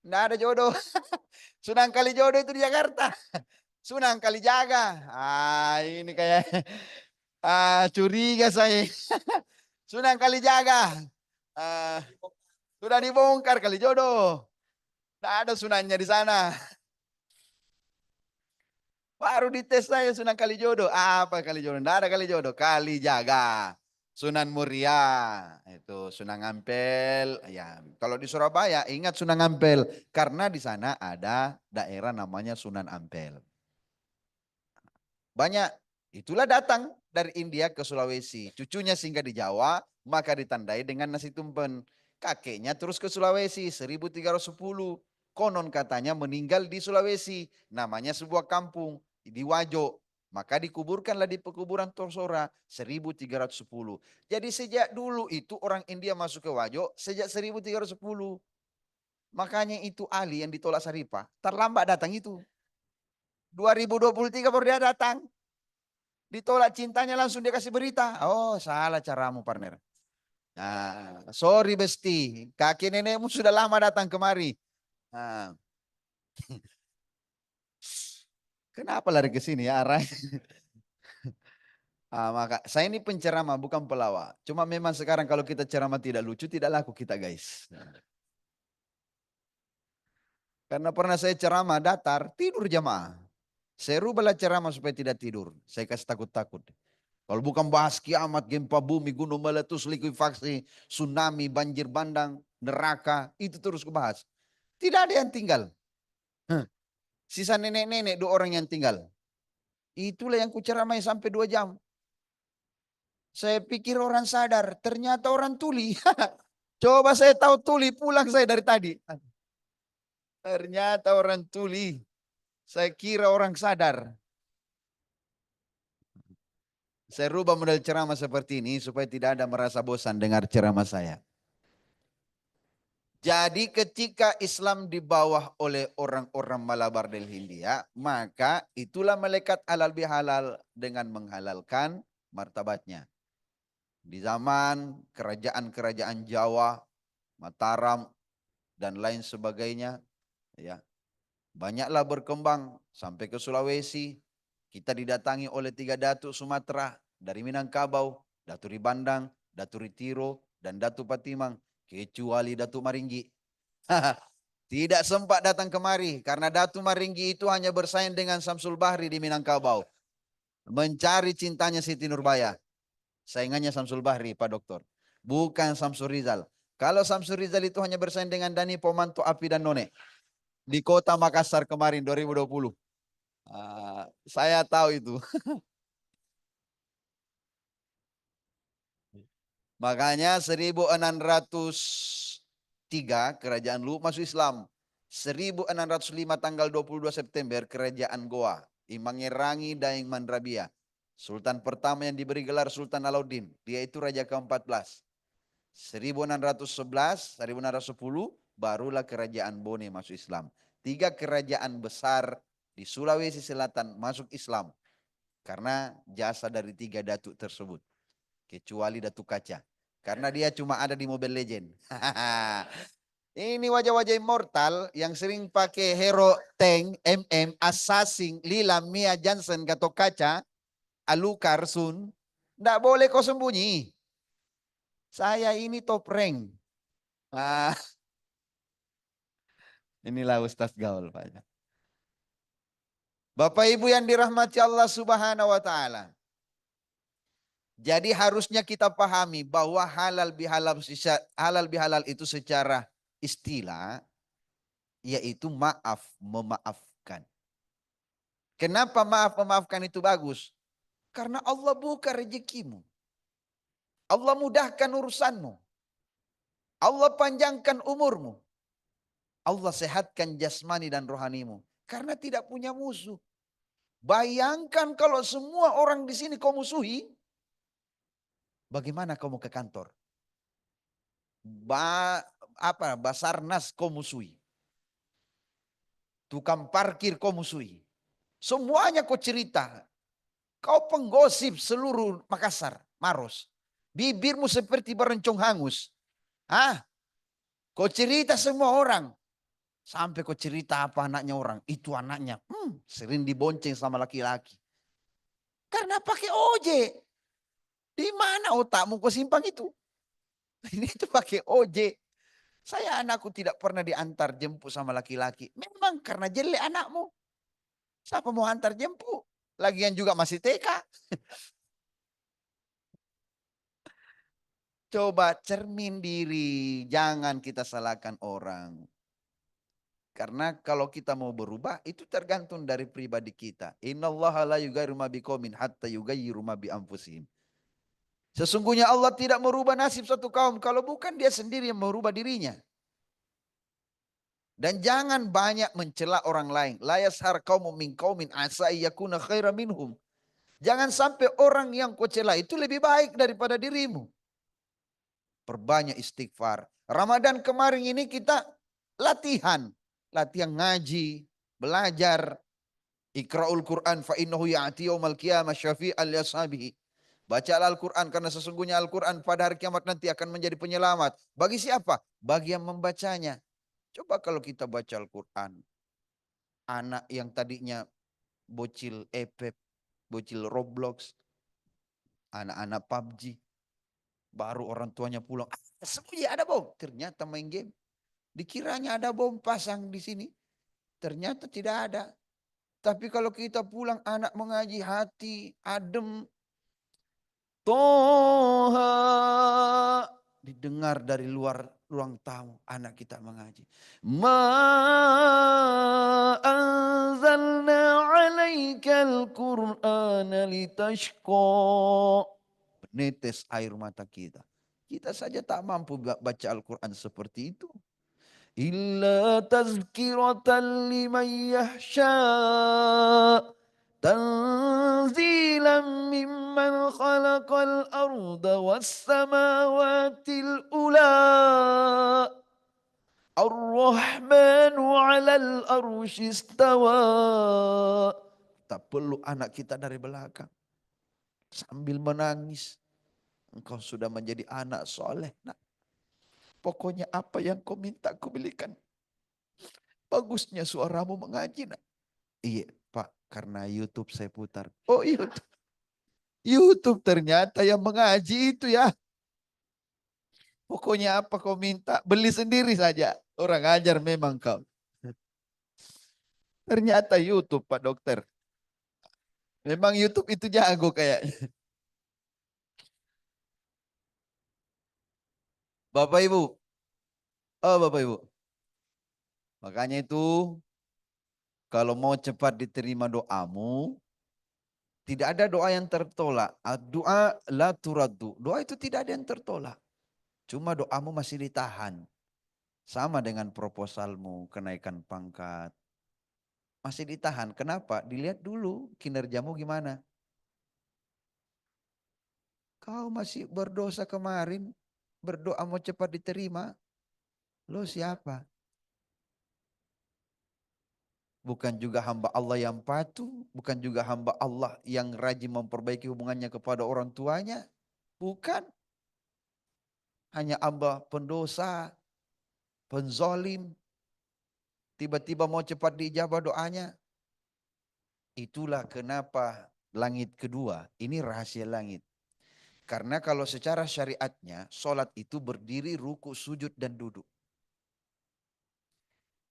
Nggak ada jodoh. Sunan Kalijodo itu di Jakarta. Sunan Kalijaga. Ini kayak curiga saya. Sunan Kalijaga. Sudah dibongkar Kalijodo. Nggak ada sunannya di sana. Baru dites saya Sunan Kalijodo. Apa Kalijodo? Nggak ada Kalijodo. Kalijaga. Sunan Muria, itu Sunan Ampel. Ya, kalau di Surabaya ingat Sunan Ampel karena di sana ada daerah namanya Sunan Ampel. Banyak, itulah datang dari India ke Sulawesi. Cucunya singgah di Jawa, maka ditandai dengan nasi tumpen. Kakeknya terus ke Sulawesi 1310. Konon katanya meninggal di Sulawesi, namanya sebuah kampung di Wajo. Maka dikuburkanlah di pekuburan Torsora 1310. Jadi sejak dulu itu orang India masuk ke Wajo sejak 1310. Makanya itu Ali yang ditolak Saripah terlambat datang itu. 2023 baru dia datang. Ditolak cintanya langsung dia kasih berita. Oh salah caramu partner. Nah, sorry besti. Kakek nenekmu sudah lama datang kemari. Nah. Kenapa lari ke sini ya arah? Maka saya ini penceramah bukan pelawak. Cuma memang sekarang kalau kita ceramah tidak lucu tidak laku kita guys. Karena pernah saya ceramah datar tidur jamaah. Saya rubahlah ceramah supaya tidak tidur. Saya kasih takut-takut. Kalau bukan bahas kiamat, gempa bumi, gunung meletus, likuifaksi, tsunami, banjir bandang, neraka, itu terus kubahas. Tidak ada yang tinggal. Sisa nenek-nenek 2 orang yang tinggal. Itulah yang kuceramai sampai 2 jam. Saya pikir orang sadar, ternyata orang tuli. Coba saya tahu tuli, pulang saya dari tadi. Ternyata orang tuli. Saya kira orang sadar. Saya rubah model ceramah seperti ini supaya tidak ada merasa bosan dengar ceramah saya. Jadi ketika Islam di bawah oleh orang-orang Malabar del Hindia, maka itulah malaikat halal bihalal dengan menghalalkan martabatnya. Di zaman kerajaan-kerajaan Jawa, Mataram, dan lain sebagainya, ya, banyaklah berkembang sampai ke Sulawesi. Kita didatangi oleh 3 datuk Sumatera, dari Minangkabau, Daturi Bandang, Daturi Tiro, dan Datu Patimang, kecuali Datu Maringgi. Tidak sempat datang kemari karena Datu Maringgi itu hanya bersaing dengan Samsul Bahri di Minangkabau. Mencari cintanya Siti Nurbaya. Saingannya Samsul Bahri, Pak Dokter. Bukan Samsul Rizal. Kalau Samsul Rizal itu hanya bersaing dengan Dani Pomanto Api dan None. Di kota Makassar kemarin 2020. Saya tahu itu. Makanya 1603 kerajaan Luwu masuk Islam. 1605 tanggal 22 September kerajaan Goa. Imangerangi Daeng Mandrabia. Sultan pertama yang diberi gelar Sultan Alauddin. Dia itu raja ke-14. 1611, 1610 barulah kerajaan Bone masuk Islam. 3 kerajaan besar di Sulawesi Selatan masuk Islam. Karena jasa dari 3 datuk tersebut. Kecuali Datuk Kaca. Karena dia cuma ada di Mobile Legend. Ini wajah-wajah immortal yang sering pakai hero tank, MM, assassin, Lila, Mia, Johnson, Gatot Kaca, Alukar, Sun. Nggak boleh kau sembunyi. Saya ini top rank. Inilah Ustaz Gaul, Pak. Bapak Ibu yang dirahmati Allah Subhanahu wa taala. Jadi harusnya kita pahami bahwa halal bihalal itu secara istilah yaitu maaf, memaafkan. Kenapa maaf memaafkan itu bagus? Karena Allah buka rezekimu. Allah mudahkan urusanmu. Allah panjangkan umurmu. Allah sehatkan jasmani dan rohanimu. Karena tidak punya musuh. Bayangkan kalau semua orang di sini kau musuhi. Bagaimana kamu ke kantor? Basarnas kau musuhi. Tukang parkir kau musuhi. Semuanya kau cerita. Kau penggosip seluruh Makassar, Maros. Bibirmu seperti berencong hangus. Kau cerita semua orang. Sampai kau cerita apa anaknya orang. Itu anaknya sering dibonceng sama laki-laki. Karena pakai ojek. Di mana otakmu kau simpang itu? Ini itu pakai ojek. Saya anakku tidak pernah diantar jemput sama laki-laki. Memang karena jelek anakmu. Siapa mau antar jemput? Lagian juga masih TK. Coba cermin diri. Jangan kita salahkan orang. Karena kalau kita mau berubah itu tergantung dari pribadi kita. Innallaha la yughayyiru ma biqaumin hatta yughayyiru ma bi anfusihim. Sesungguhnya Allah tidak merubah nasib satu kaum kalau bukan dia sendiri yang merubah dirinya. Dan jangan banyak mencela orang lain. La yashar qaumun min qaumin asa yakuna khairan minhum. Jangan sampai orang yang kau cela itu lebih baik daripada dirimu. Perbanyak istighfar. Ramadan kemarin ini kita latihan ngaji, belajar. Iqra'ul Quran fa innahu ya'ti yaumal qiyamah syafi'an li ashabihi. Bacalah Al-Quran karena sesungguhnya Al-Quran pada hari kiamat nanti akan menjadi penyelamat. Bagi siapa? Bagi yang membacanya. Coba kalau kita baca Al-Quran. Anak yang tadinya bocil Epep, bocil Roblox, anak-anak PUBG. Baru orang tuanya pulang. Sembunyi ada bom. Ternyata main game. Dikiranya ada bom pasang di sini. Ternyata tidak ada. Tapi kalau kita pulang anak mengaji hati adem. Toha. Didengar dari luar ruang tamu. Anak kita mengaji. Ma anzalna alaikal Qur'ana litashqa. Menetes air mata kita. Kita saja tak mampu baca Al-Quran seperti itu. Illa tazkiratan liman yahsha. Tanzilan mimman khalaqal arda was samawatil ula. Ar-Rahmanu 'alal arsy istawa. Tak perlu anak kita dari belakang sambil menangis. Engkau sudah menjadi anak soleh, nak. Pokoknya apa yang kau minta aku belikan. Bagusnya suaramu mengaji, nak. Iya Pak, karena YouTube saya putar. Oh YouTube. YouTube ternyata yang mengaji itu ya. Pokoknya apa kau minta, beli sendiri saja. Orang ajar memang kau. Ternyata YouTube Pak Dokter. Memang YouTube itu jago kayaknya. Bapak Ibu. Oh Bapak Ibu. Makanya itu kalau mau cepat diterima doamu, tidak ada doa yang tertolak. Doa la turaddu. Doa itu tidak ada yang tertolak. Cuma doamu masih ditahan. Sama dengan proposalmu, kenaikan pangkat. Masih ditahan. Kenapa? Dilihat dulu kinerjamu gimana. Kau masih berdosa kemarin, berdoa mau cepat diterima. Lo siapa? Bukan juga hamba Allah yang patuh, bukan juga hamba Allah yang rajin memperbaiki hubungannya kepada orang tuanya. Bukan. Hanya hamba pendosa, penzolim. Tiba-tiba mau cepat diijabah doanya. Itulah kenapa langit kedua, ini rahasia langit. Karena kalau secara syariatnya, sholat itu berdiri, ruku, sujud, dan duduk.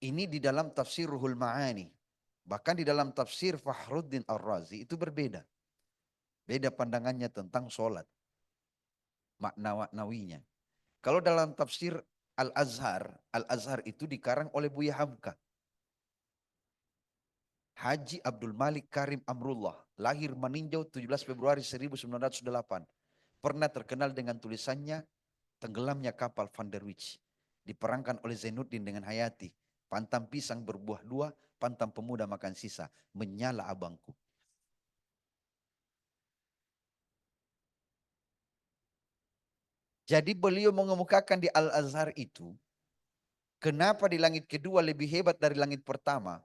Ini di dalam tafsir Ruhul Ma'ani. Bahkan di dalam tafsir Fakhruddin Ar-Razi itu berbeda. Beda pandangannya tentang sholat. Makna-maknawinya. Kalau dalam tafsir Al-Azhar itu dikarang oleh Buya Hamka. Haji Abdul Malik Karim Amrullah. Lahir meninjau 17 Februari 1908. Pernah terkenal dengan tulisannya Tenggelamnya Kapal Van der Wijk. Diperangkan oleh Zainuddin dengan Hayati. Pantang pisang berbuah dua, pantang pemuda makan sisa. Menyala abangku. Jadi beliau mengemukakan di Al-Azhar itu, kenapa di langit kedua lebih hebat dari langit pertama?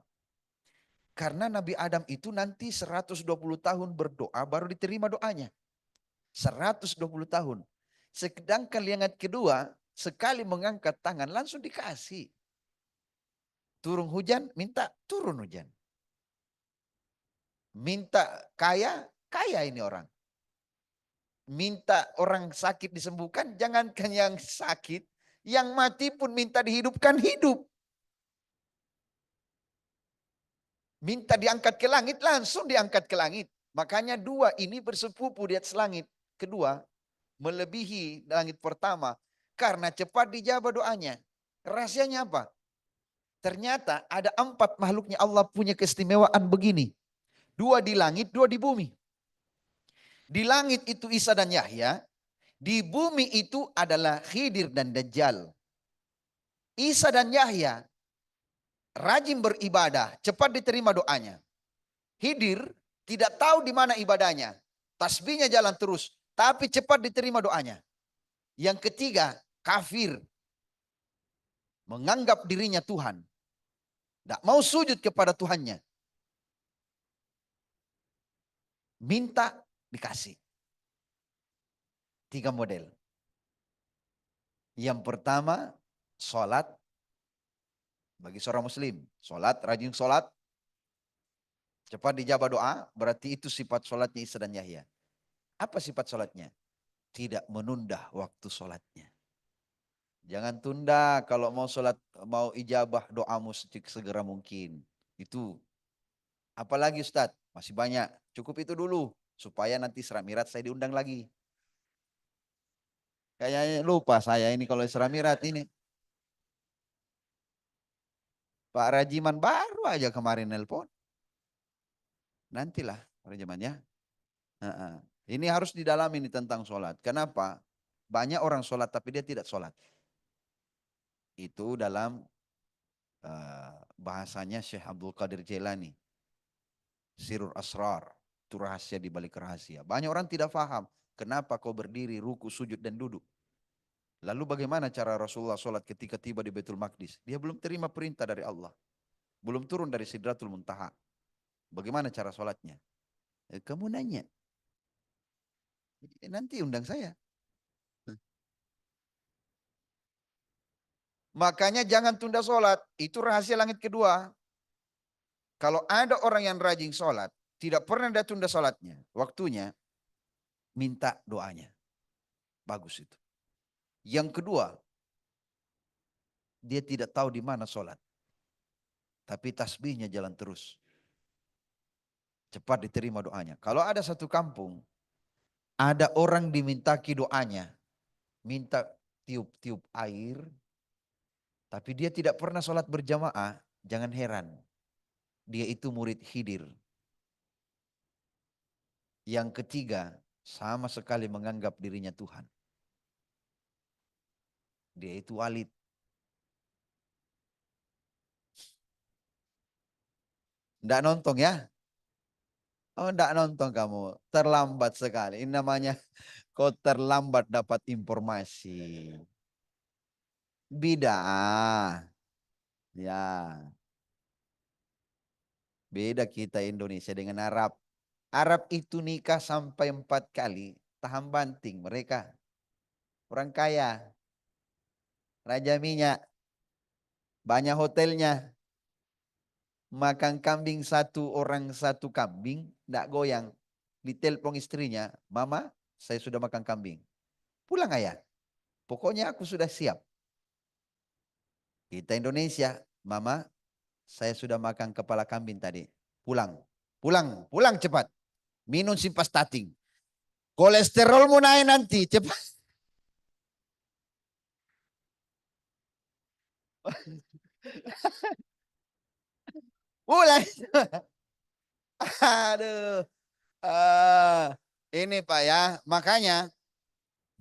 Karena Nabi Adam itu nanti 120 tahun berdoa baru diterima doanya. 120 tahun. Sedangkan langit kedua, sekali mengangkat tangan langsung dikasih. Turun hujan, minta turun hujan. Minta kaya, kaya ini orang. Minta orang sakit disembuhkan, jangankan yang sakit, yang mati pun minta dihidupkan, hidup. Minta diangkat ke langit, langsung diangkat ke langit. Makanya dua ini bersepupu di atas langit. Kedua, melebihi langit pertama. Karena cepat dijawab doanya. Rahasianya apa? Ternyata ada 4 makhluknya Allah punya keistimewaan begini. 2 di langit, 2 di bumi. Di langit itu Isa dan Yahya. Di bumi itu adalah Khidir dan Dajjal. Isa dan Yahya rajin beribadah, cepat diterima doanya. Khidir tidak tahu di mana ibadahnya. Tasbihnya jalan terus, tapi cepat diterima doanya. Yang ketiga, kafir. Menganggap dirinya Tuhan. Tidak mau sujud kepada Tuhannya. Minta, dikasih. 3 model. Yang pertama, sholat. Bagi seorang muslim, sholat, rajin sholat. Cepat dijawab doa, berarti itu sifat sholatnya Isa dan Yahya. Apa sifat sholatnya? Tidak menunda waktu sholatnya. Jangan tunda kalau mau sholat, mau ijabah doamu segera mungkin. Itu. Apalagi Ustadz, masih banyak. Cukup itu dulu. Supaya nanti Isra Mi'raj saya diundang lagi. Kayaknya lupa saya ini kalau Isra Mi'raj ini. Pak Rajiman baru aja kemarin nelpon. Nantilah Rajimannya. Ini harus didalami nih tentang sholat. Kenapa? Banyak orang sholat tapi dia tidak sholat. Itu dalam bahasanya Syekh Abdul Qadir Jailani. Sirur Asrar. Itu rahasia di balik rahasia. Banyak orang tidak paham. Kenapa kau berdiri, ruku, sujud, dan duduk. Lalu bagaimana cara Rasulullah sholat ketika tiba di Baitul Maqdis? Dia belum terima perintah dari Allah. Belum turun dari Sidratul Muntaha. Bagaimana cara sholatnya? Kamu nanya. Nanti undang saya. Makanya jangan tunda sholat. Itu rahasia langit kedua. Kalau ada orang yang rajin sholat, tidak pernah dia tunda sholatnya, waktunya, minta doanya. Bagus itu. Yang kedua, dia tidak tahu di mana sholat. Tapi tasbihnya jalan terus. Cepat diterima doanya. Kalau ada satu kampung, ada orang dimintaki doanya. Minta tiup-tiup air. Tapi dia tidak pernah sholat berjamaah. Jangan heran. Dia itu murid Khidir. Yang ketiga, sama sekali menganggap dirinya Tuhan. Dia itu walid. Nggak nonton ya? Oh, nggak nonton kamu. Terlambat sekali. Ini namanya kau terlambat dapat informasi. Beda. Ya. Beda kita Indonesia dengan Arab. Arab itu nikah sampai 4 kali. Tahan banting mereka. Orang kaya. Raja minyak. Banyak hotelnya. Makan kambing satu orang satu kambing. Nggak goyang. Ditelepon istrinya. Mama, saya sudah makan kambing. Pulang ayah. Pokoknya aku sudah siap. Kita Indonesia. Mama, saya sudah makan kepala kambing tadi. Pulang. Pulang. Pulang cepat. Minum simvastatin. Kolesterolmu naik nanti. Cepat. Pulang. Aduh. Ini Pak ya. Makanya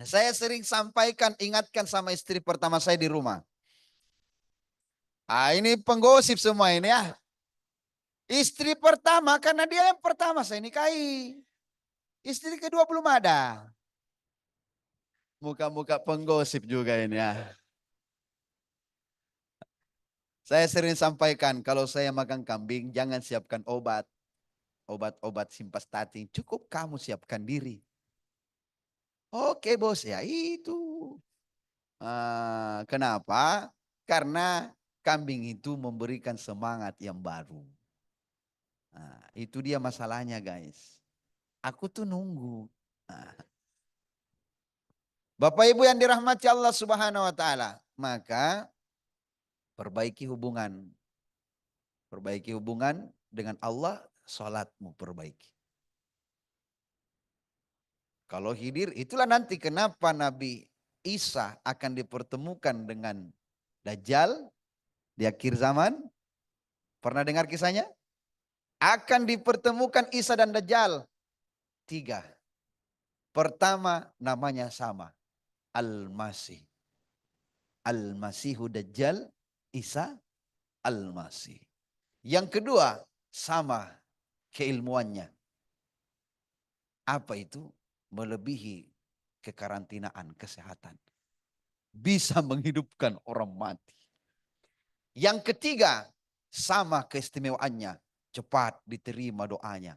saya sering sampaikan, ingatkan sama istri pertama saya di rumah. Ini penggosip semua ini ya. Istri pertama karena dia yang pertama saya nikahi. Istri kedua belum ada. Muka-muka penggosip juga ini ya. Saya sering sampaikan kalau saya makan kambing jangan siapkan obat. Obat-obat simvastatin. Cukup kamu siapkan diri. Oke bos ya itu. Kenapa? Karena kambing itu memberikan semangat yang baru. Itu dia masalahnya guys. Aku tuh nunggu. Bapak Ibu yang dirahmati Allah Subhanahu wa taala, maka perbaiki hubungan. Perbaiki hubungan dengan Allah, salatmu perbaiki. Kalau Khidir, itulah nanti kenapa Nabi Isa akan dipertemukan dengan Dajjal di akhir zaman. Pernah dengar kisahnya? Akan dipertemukan Isa dan Dajjal. 3. Pertama namanya sama. Al-Masih. Al-Masihu Dajjal, Isa, Al-Masih. Yang kedua sama keilmuannya. Apa itu? Melebihi kekarantinaan kesehatan. Bisa menghidupkan orang mati. Yang ketiga sama keistimewaannya. Cepat diterima doanya.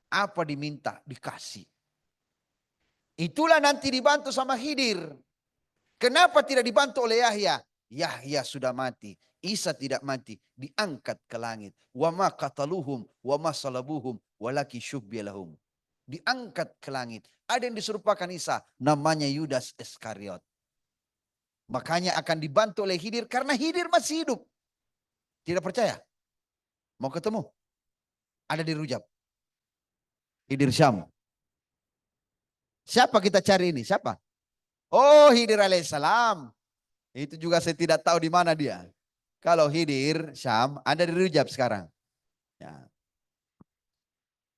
Apa diminta dikasih. Itulah nanti dibantu sama Khidir. Kenapa tidak dibantu oleh Yahya? Yahya sudah mati. Isa tidak mati. Diangkat ke langit. Wa ma qataluhum wa ma salabuhum walakin syubbiya lahum. Diangkat ke langit. Ada yang diserupakan Isa. Namanya Yudas Iskariot. Makanya akan dibantu oleh Khidir. Karena Khidir masih hidup. Tidak percaya? Mau ketemu? Ada di Rujab. Khidir Syam. Siapa kita cari ini? Siapa? Oh, Khidir alaihissalam. Itu juga saya tidak tahu di mana dia. Kalau Khidir Syam ada di Rujab sekarang. Ya.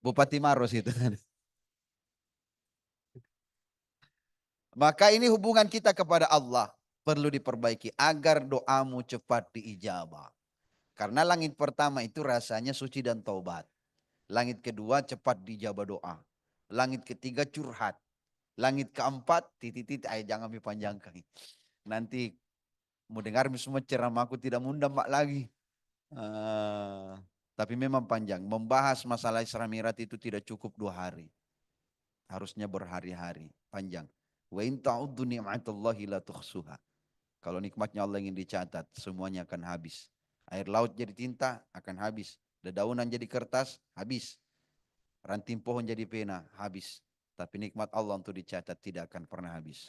Bupati Maros itu. Maka ini hubungan kita kepada Allah perlu diperbaiki agar doamu cepat diijabah. Karena langit pertama itu rasanya suci dan taubat. Langit kedua cepat dijabah doa. Langit ketiga curhat. Langit keempat titik-titik jangan dipanjangkan. Nanti mau dengar semua ceramahku tidak mengundang mak lagi. Tapi memang panjang. Membahas masalah Isra Mi'raj itu tidak cukup 2 hari. Harusnya berhari-hari. Panjang. Wa in ta'uddu ni'matallahi la tuhsuha. Kalau nikmatnya Allah ingin dicatat, semuanya akan habis. Air laut jadi tinta, akan habis. Dedaunan jadi kertas, habis. Ranting pohon jadi pena, habis. Tapi nikmat Allah untuk dicatat tidak akan pernah habis.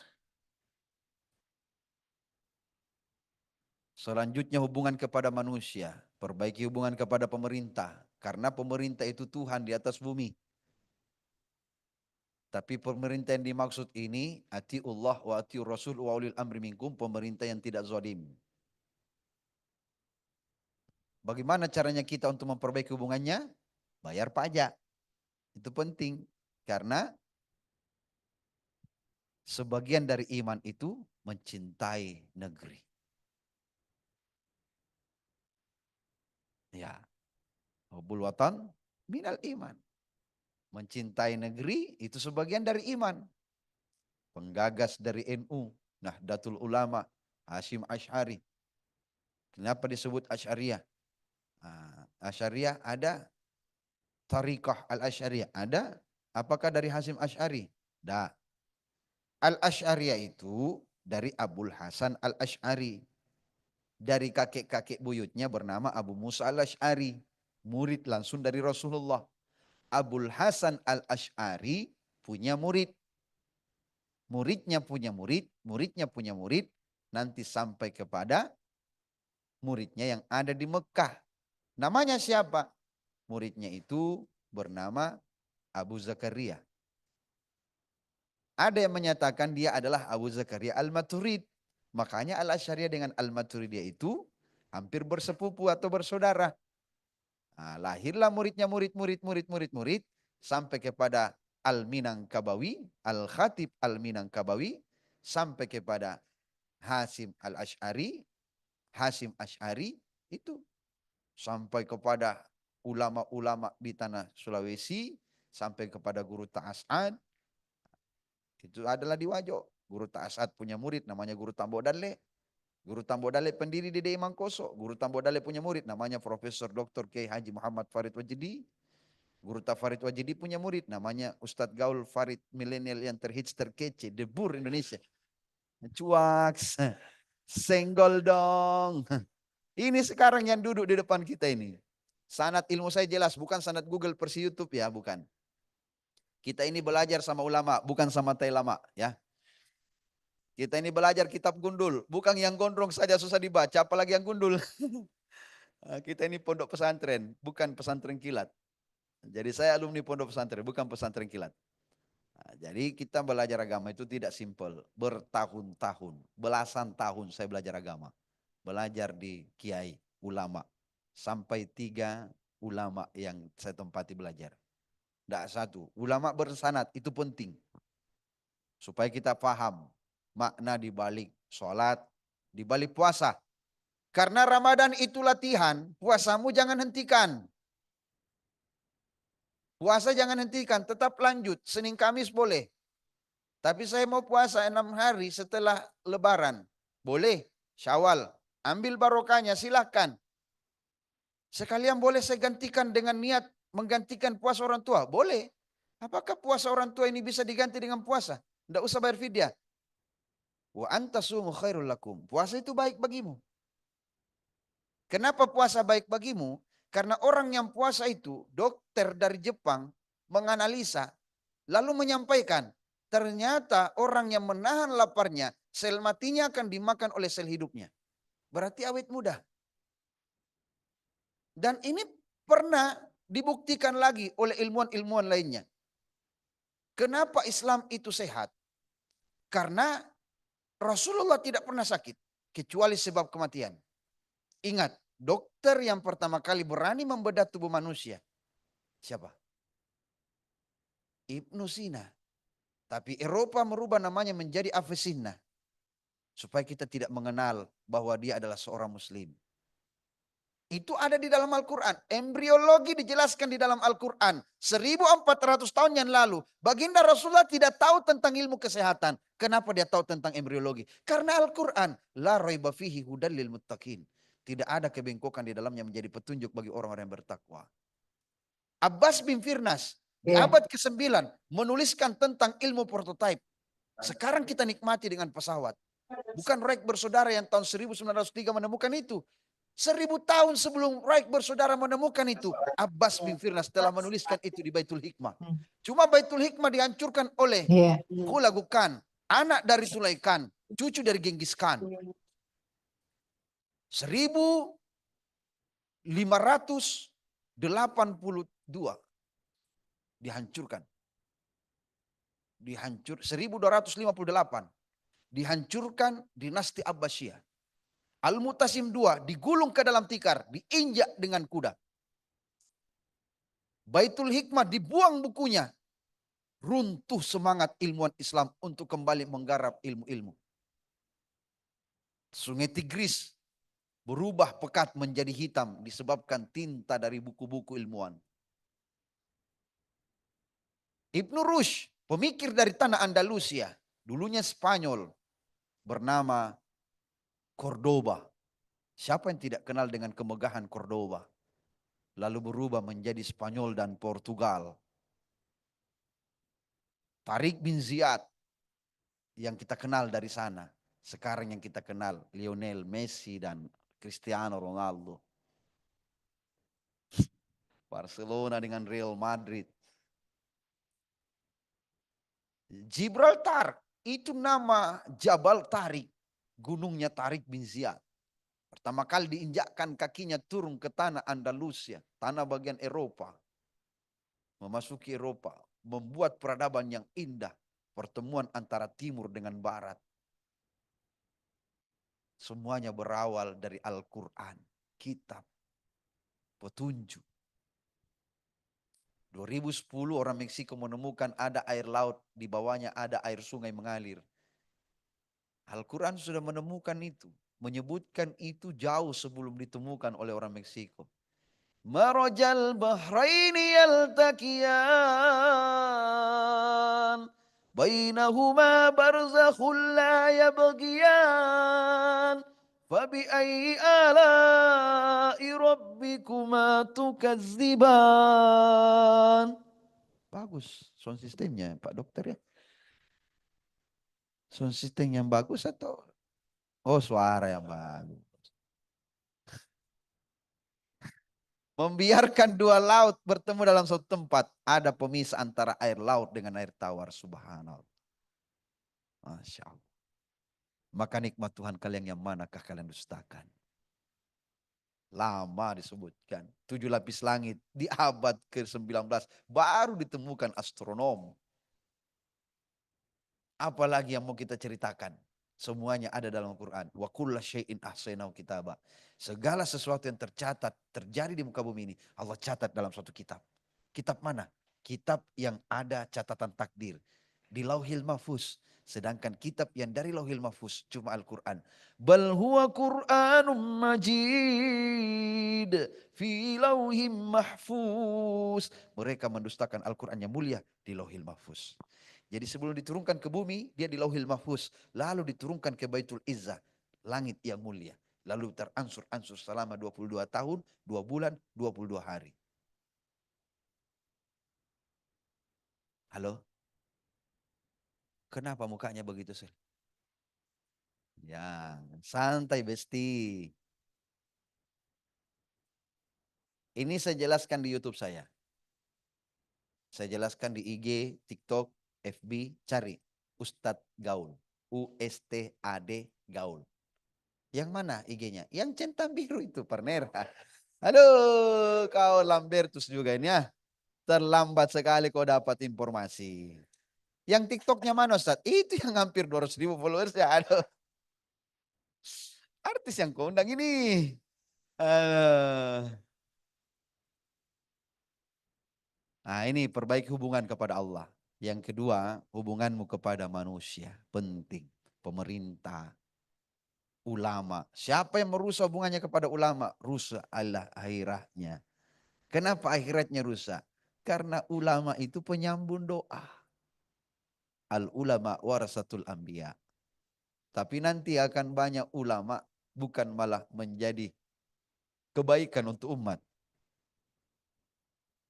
Selanjutnya hubungan kepada manusia. Perbaiki hubungan kepada pemerintah. Karena pemerintah itu Tuhan di atas bumi. Tapi pemerintah yang dimaksud ini, atiullah wa atiur rasul wa ulil amri minkum, pemerintah yang tidak zalim. Bagaimana caranya kita untuk memperbaiki hubungannya? Bayar pajak. Itu penting. Karena sebagian dari iman itu mencintai negeri. Ya. Hubbul watan minal iman. Mencintai negeri itu sebagian dari iman. Penggagas dari NU, Nahdlatul Ulama, Hasyim Asy'ari. Kenapa disebut Asy'ariyah? Asy'ariyah ada, Tariqah Al-Asy'ariyah ada. Apakah dari Hasyim Asy'ari? Dah. Al-Asy'ariyah itu dari Abul Hasan Al-Asy'ari. Dari kakek-kakek buyutnya bernama Abu Musa Al-Asy'ari. Murid langsung dari Rasulullah. Abul Hasan Al-Asy'ari punya murid. Muridnya punya murid, muridnya punya murid. Nanti sampai kepada muridnya yang ada di Mekah. Namanya siapa? Muridnya itu bernama Abu Zakaria. Ada yang menyatakan dia adalah Abu Zakaria Al-Maturid. Makanya Al-Asy'ariyah dengan Al-Maturidiyah itu hampir bersepupu atau bersaudara. Nah, lahirlah muridnya murid sampai kepada Al-Minangkabawi, Al-Khatib Al-Minangkabawi, sampai kepada Hasyim Al-Asy'ari, Hasyim Asy'ari itu sampai kepada ulama-ulama di tanah Sulawesi, sampai kepada Guru Ta'as'ad. Itu adalah di Wajo. Guru Ta'as'ad punya murid namanya Guru Tambo Dalle. Guru Tambo Dalle pendiri di Mangkoso. Guru Tambo Dalle punya murid namanya Profesor Dr. Kiai Haji Muhammad Farid Wajidi. Guru Farid Wajidi punya murid namanya Ustadz Gaul Farid, milenial yang terhits terkece, debur Indonesia. Cuak, senggol dong. Ini sekarang yang duduk di depan kita ini. Sanad ilmu saya jelas, bukan sanad Google versi YouTube ya, bukan. Kita ini belajar sama ulama, bukan sama tai lama ya. Kita ini belajar kitab gundul, bukan yang gondrong saja susah dibaca, apalagi yang gundul. Kita ini pondok pesantren, bukan pesantren kilat. Jadi saya alumni pondok pesantren, bukan pesantren kilat. Nah, jadi kita belajar agama itu tidak simpel, bertahun-tahun, belasan tahun saya belajar agama. Belajar di kiai, ulama, sampai 3 ulama yang saya tempati belajar. Tidak satu, ulama bersanad itu penting. Supaya kita paham makna di balik sholat, di balik puasa. Karena Ramadan itu latihan, puasamu jangan hentikan. Puasa jangan hentikan, tetap lanjut. Senin Kamis boleh. Tapi saya mau puasa 6 hari setelah Lebaran. Boleh, Syawal. Ambil barokahnya, silahkan. Sekalian boleh saya gantikan dengan niat menggantikan puasa orang tua. Boleh. Apakah puasa orang tua ini bisa diganti dengan puasa? Tidak usah bayar fidyah. Wa antasumu khairul lakum. Puasa itu baik bagimu. Kenapa puasa baik bagimu? Karena orang yang puasa itu, dokter dari Jepang menganalisa, lalu menyampaikan, ternyata orang yang menahan laparnya, sel matinya akan dimakan oleh sel hidupnya. Berarti awet muda. Dan ini pernah dibuktikan lagi oleh ilmuwan-ilmuwan lainnya. Kenapa Islam itu sehat? Karena Rasulullah tidak pernah sakit, kecuali sebab kematian. Ingat, dokter yang pertama kali berani membedah tubuh manusia. Siapa? Ibnu Sina. Tapi Eropa merubah namanya menjadi Avicenna. Supaya kita tidak mengenal bahwa dia adalah seorang muslim. Itu ada di dalam Al-Quran. Embriologi dijelaskan di dalam Al-Quran. 1400 tahun yang lalu. Baginda Rasulullah tidak tahu tentang ilmu kesehatan. Kenapa dia tahu tentang embriologi? Karena Al-Quran. La raiba fihi hudal lil muttaqin. Tidak ada kebengkokan di dalamnya menjadi petunjuk bagi orang-orang yang bertakwa. Abbas bin Firnas. Abad ke-9 menuliskan tentang ilmu prototipe. Sekarang kita nikmati dengan pesawat. Bukan Reich bersaudara yang tahun 1903 menemukan itu. 1000 tahun sebelum Reich bersaudara menemukan itu, Abbas bin Firnas telah menuliskan itu di Baitul Hikmah. Cuma Baitul Hikmah dihancurkan oleh Hulagu Khan, anak dari Tulai Khan, cucu dari Genghis Khan. 1582 dihancurkan. 1258 dihancurkan dinasti Abbasiyah. Al-Mutasim II digulung ke dalam tikar, diinjak dengan kuda. Baitul Hikmah dibuang bukunya. Runtuh semangat ilmuwan Islam untuk kembali menggarap ilmu-ilmu. Sungai Tigris berubah pekat menjadi hitam disebabkan tinta dari buku-buku ilmuwan. Ibnu Rushd, pemikir dari tanah Andalusia, dulunya Spanyol, bernama Cordoba. Siapa yang tidak kenal dengan kemegahan Cordoba? Lalu berubah menjadi Spanyol dan Portugal. Tariq bin Ziyad yang kita kenal dari sana. Sekarang yang kita kenal Lionel Messi dan Cristiano Ronaldo. Barcelona dengan Real Madrid. Gibraltar itu nama Jabal Tariq. Gunungnya Tariq bin Ziyad. Pertama kali diinjakkan kakinya turun ke tanah Andalusia, tanah bagian Eropa. Memasuki Eropa, membuat peradaban yang indah, pertemuan antara timur dengan barat. Semuanya berawal dari Al-Quran, kitab, petunjuk. 2010 orang Meksiko menemukan ada air laut, di bawahnya ada air sungai mengalir. Al-Quran sudah menemukan itu, menyebutkan itu jauh sebelum ditemukan oleh orang Meksiko. Marajal bahraini yaltaqiyan bainahuma barzakhun la yabghiyan fabi ayyi ala'i rabbikuma tukadziban. Bagus sound sistemnya Pak Dokter ya. Sound system yang bagus atau suara yang bagus. Membiarkan dua laut bertemu dalam suatu tempat. Ada pemisah antara air laut dengan air tawar. Subhanallah. Masya Allah. Maka nikmat Tuhan kalian yang manakah kalian dustakan? Lama disebutkan. 7 lapis langit di abad ke-19 baru ditemukan astronom. Apalagi yang mau kita ceritakan? Semuanya ada dalam Al-Quran. Wa kulla syai'in ahsaynahu kitaba. Segala sesuatu yang tercatat, terjadi di muka bumi ini, Allah catat dalam suatu kitab. Kitab mana? Kitab yang ada catatan takdir. Di Lauhil Mahfuz. Sedangkan kitab yang dari Lauhil Mahfuz cuma Al-Quran. Bal huwa Qur'anum majid. Fi lauhim mahfuz. Mereka mendustakan Al-Quran yang mulia di Lauhil Mahfuz. Jadi sebelum diturunkan ke bumi, dia di Lauhil Mahfuz. Lalu diturunkan ke Baitul Izzah, langit yang mulia. Lalu teransur-ansur selama 22 tahun, 2 bulan, 22 hari. Halo? Kenapa mukanya begitu, Sir? Ya, santai Besti. Ini saya jelaskan di YouTube saya. Saya jelaskan di IG, TikTok, FB, cari Ustadz Gaul. USTAD Gaul. Yang mana IG-nya? Yang centang biru itu, partner. Aduh, kau Lambertus juga ini ya. Terlambat sekali kau dapat informasi. Yang TikToknya mana Ustadz? Itu yang hampir 200.000 followers ya. Aduh. Artis yang kau undang ini. Nah ini perbaiki hubungan kepada Allah. Yang kedua, hubunganmu kepada manusia. Penting. Pemerintah. Ulama. Siapa yang merusak hubungannya kepada ulama? Rusak Allah akhiratnya. Kenapa akhiratnya rusak? Karena ulama itu penyambung doa. Al ulama warasatul anbiya. Tapi nanti akan banyak ulama bukan malah menjadi kebaikan untuk umat.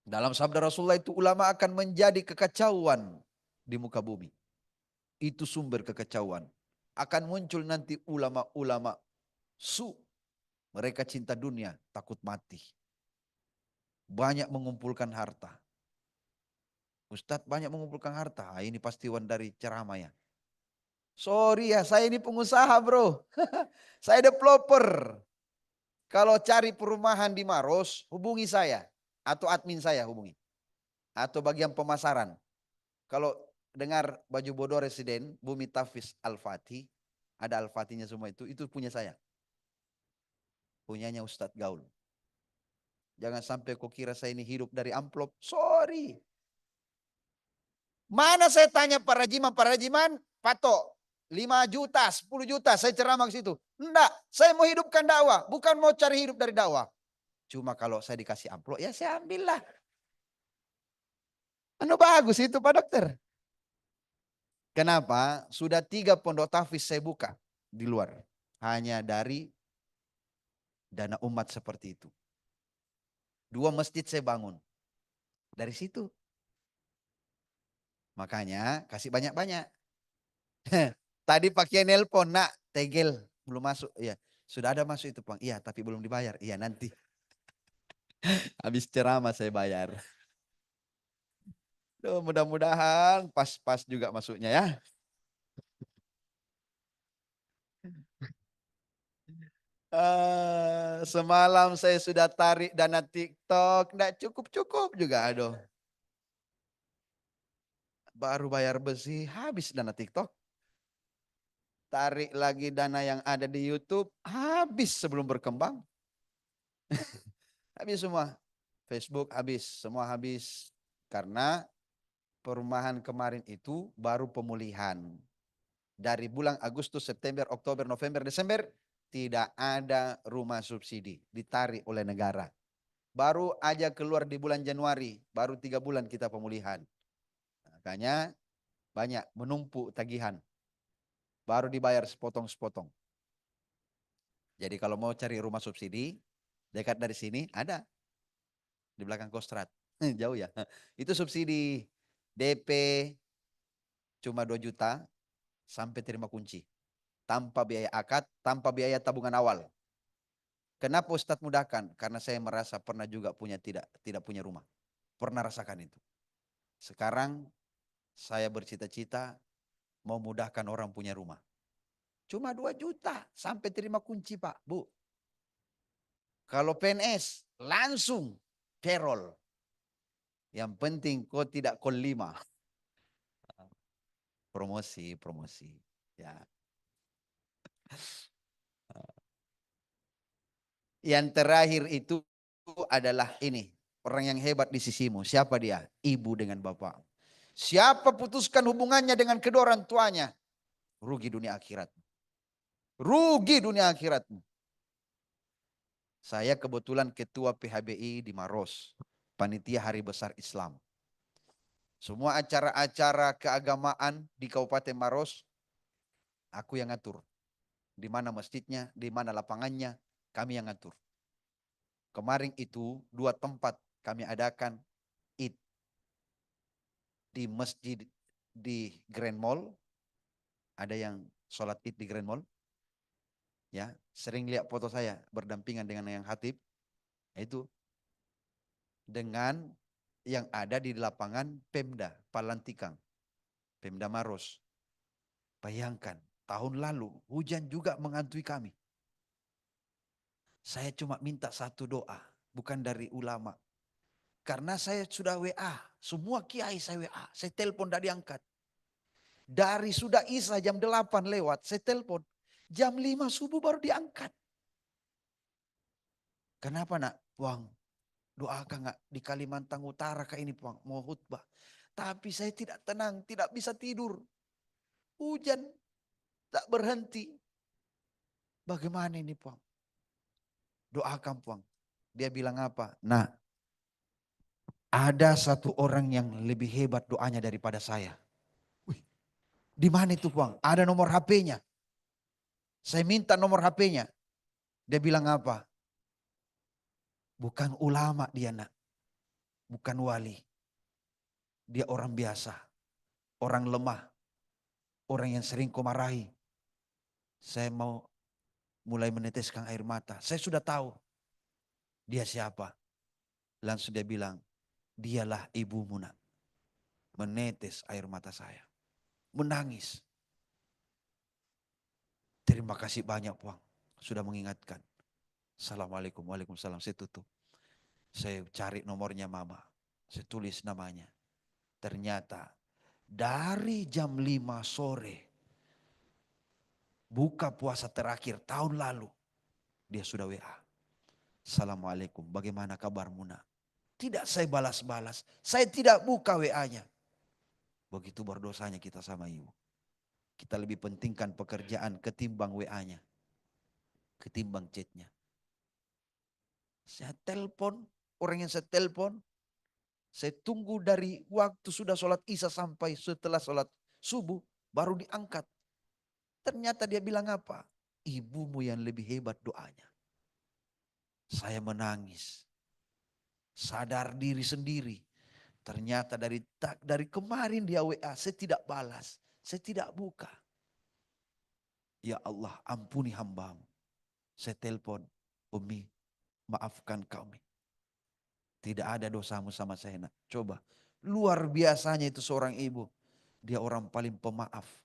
Dalam sabda Rasulullah itu ulama akan menjadi kekacauan di muka bumi. Itu sumber kekacauan. Akan muncul nanti ulama-ulama su. Mereka cinta dunia, takut mati. Banyak mengumpulkan harta. Ustadz banyak mengumpulkan harta. Ini pasti dari ceramah ya. Sorry ya, saya ini pengusaha bro. Saya developer. Kalau cari perumahan di Maros, hubungi saya. Atau admin saya hubungi. Atau bagian pemasaran. Kalau dengar Baju Bodoh Residen, Bumi Tafis Al-Fatih. Ada Al-Fatihnya semua itu punya saya. Punyanya Ustadz Gaul. Jangan sampai kau kira saya ini hidup dari amplop. Sorry. Mana saya tanya Pak Rajiman, patok 5 juta, 10 juta saya ceramah ke situ. Enggak, saya mau hidupkan dakwah, bukan mau cari hidup dari dakwah. Cuma kalau saya dikasih amplop, ya saya ambillah. Anu bagus itu Pak Dokter. Kenapa? Sudah 3 pondok tahfiz saya buka di luar. Hanya dari dana umat seperti itu. 2 masjid saya bangun. Dari situ. Makanya kasih banyak-banyak. Tadi pakai nelpon, nak, tegel belum masuk. Iya, sudah ada masuk itu, Bang. Iya, tapi belum dibayar. Iya, nanti. Habis ceramah saya bayar. Duh, mudah-mudahan pas-pas juga masuknya ya. Semalam saya sudah tarik dana TikTok, enggak cukup-cukup juga, aduh. Baru bayar besi, habis dana TikTok. Tarik lagi dana yang ada di YouTube, habis sebelum berkembang. Habis semua. Facebook habis, semua habis. Karena perumahan kemarin itu baru pemulihan. Dari bulan Agustus, September, Oktober, November, Desember, tidak ada rumah subsidi. Ditarik oleh negara. Baru aja keluar di bulan Januari, baru 3 bulan kita pemulihan. Makanya banyak menumpuk tagihan. Baru dibayar sepotong-sepotong. Jadi kalau mau cari rumah subsidi, dekat dari sini ada. Di belakang Kostrad. Jauh ya. Itu subsidi DP cuma 2 juta sampai terima kunci. Tanpa biaya akad, tanpa biaya tabungan awal. Kenapa Ustadz mudahkan? Karena saya merasa pernah juga tidak punya rumah. Pernah rasakan itu. Sekarang saya bercita-cita mau mudahkan orang punya rumah. Cuma 2 juta sampai terima kunci Pak, Bu. Kalau PNS langsung payroll. Yang penting kau tidak call 5. Promosi. Ya. Yang terakhir itu adalah ini. Orang yang hebat di sisimu. Siapa dia? Ibu dengan bapak. Siapa putuskan hubungannya dengan kedua orang tuanya? Rugi dunia akhirat. Rugi dunia akhiratmu. Saya kebetulan ketua PHBI di Maros. Panitia Hari Besar Islam. Semua acara-acara keagamaan di Kabupaten Maros, aku yang ngatur. Di mana masjidnya, di mana lapangannya, kami yang ngatur. Kemarin itu 2 tempat kami adakan Id. Di masjid di Grand Mall. Ada yang sholat Id di Grand Mall. Ya, sering lihat foto saya berdampingan dengan yang khatib. Itu dengan yang ada di lapangan Pemda Palantikang. Pemda Maros. Bayangkan, tahun lalu hujan juga menghantui kami. Saya cuma minta satu doa, bukan dari ulama. Karena saya sudah WA, semua kiai saya WA, saya telepon tidak diangkat. Dari sudah Isya jam 8 lewat, saya telepon. Jam 5 subuh baru diangkat. Kenapa nak? Puang, doakan nggak di Kalimantan Utara kayak ini Puang, mau khutbah. Tapi saya tidak tenang, tidak bisa tidur. Hujan tak berhenti. Bagaimana ini Puang? Doakan Puang. Dia bilang apa? Nah, ada satu orang yang lebih hebat doanya daripada saya. Wih, di mana itu Puang? Ada nomor HP-nya. Saya minta nomor HP-nya. Dia bilang apa? Bukan ulama dia nak. Bukan wali. Dia orang biasa. Orang lemah. Orang yang sering kau marahi. Saya mau mulai meneteskan air mata. Saya sudah tahu dia siapa. Langsung dia bilang, dialah ibumu nak. Menetes air mata saya. Menangis. Terima kasih banyak Puang. Sudah mengingatkan. Assalamualaikum, waalaikumsalam. Saya tutup. Saya cari nomornya mama. Saya tulis namanya. Ternyata dari jam 5 sore. Buka puasa terakhir tahun lalu. Dia sudah WA. Assalamualaikum, bagaimana kabarmu nak? Tidak saya balas-balas. Saya tidak buka WA-nya. Begitu berdosanya kita sama ibu. Kita lebih pentingkan pekerjaan ketimbang WA-nya. Ketimbang chatnya. Saya telepon, orang yang saya telepon. Saya tunggu dari waktu sudah sholat isya sampai setelah sholat subuh. Baru diangkat. Ternyata dia bilang apa? Ibumu yang lebih hebat doanya. Saya menangis. Sadar diri sendiri. Ternyata dari kemarin dia WA, saya tidak balas. Saya tidak buka. Ya Allah, ampuni hambamu. Saya telepon, Umi, maafkan kami. Tidak ada dosamu sama saya nak. Coba, luar biasanya itu seorang ibu. Dia orang paling pemaaf.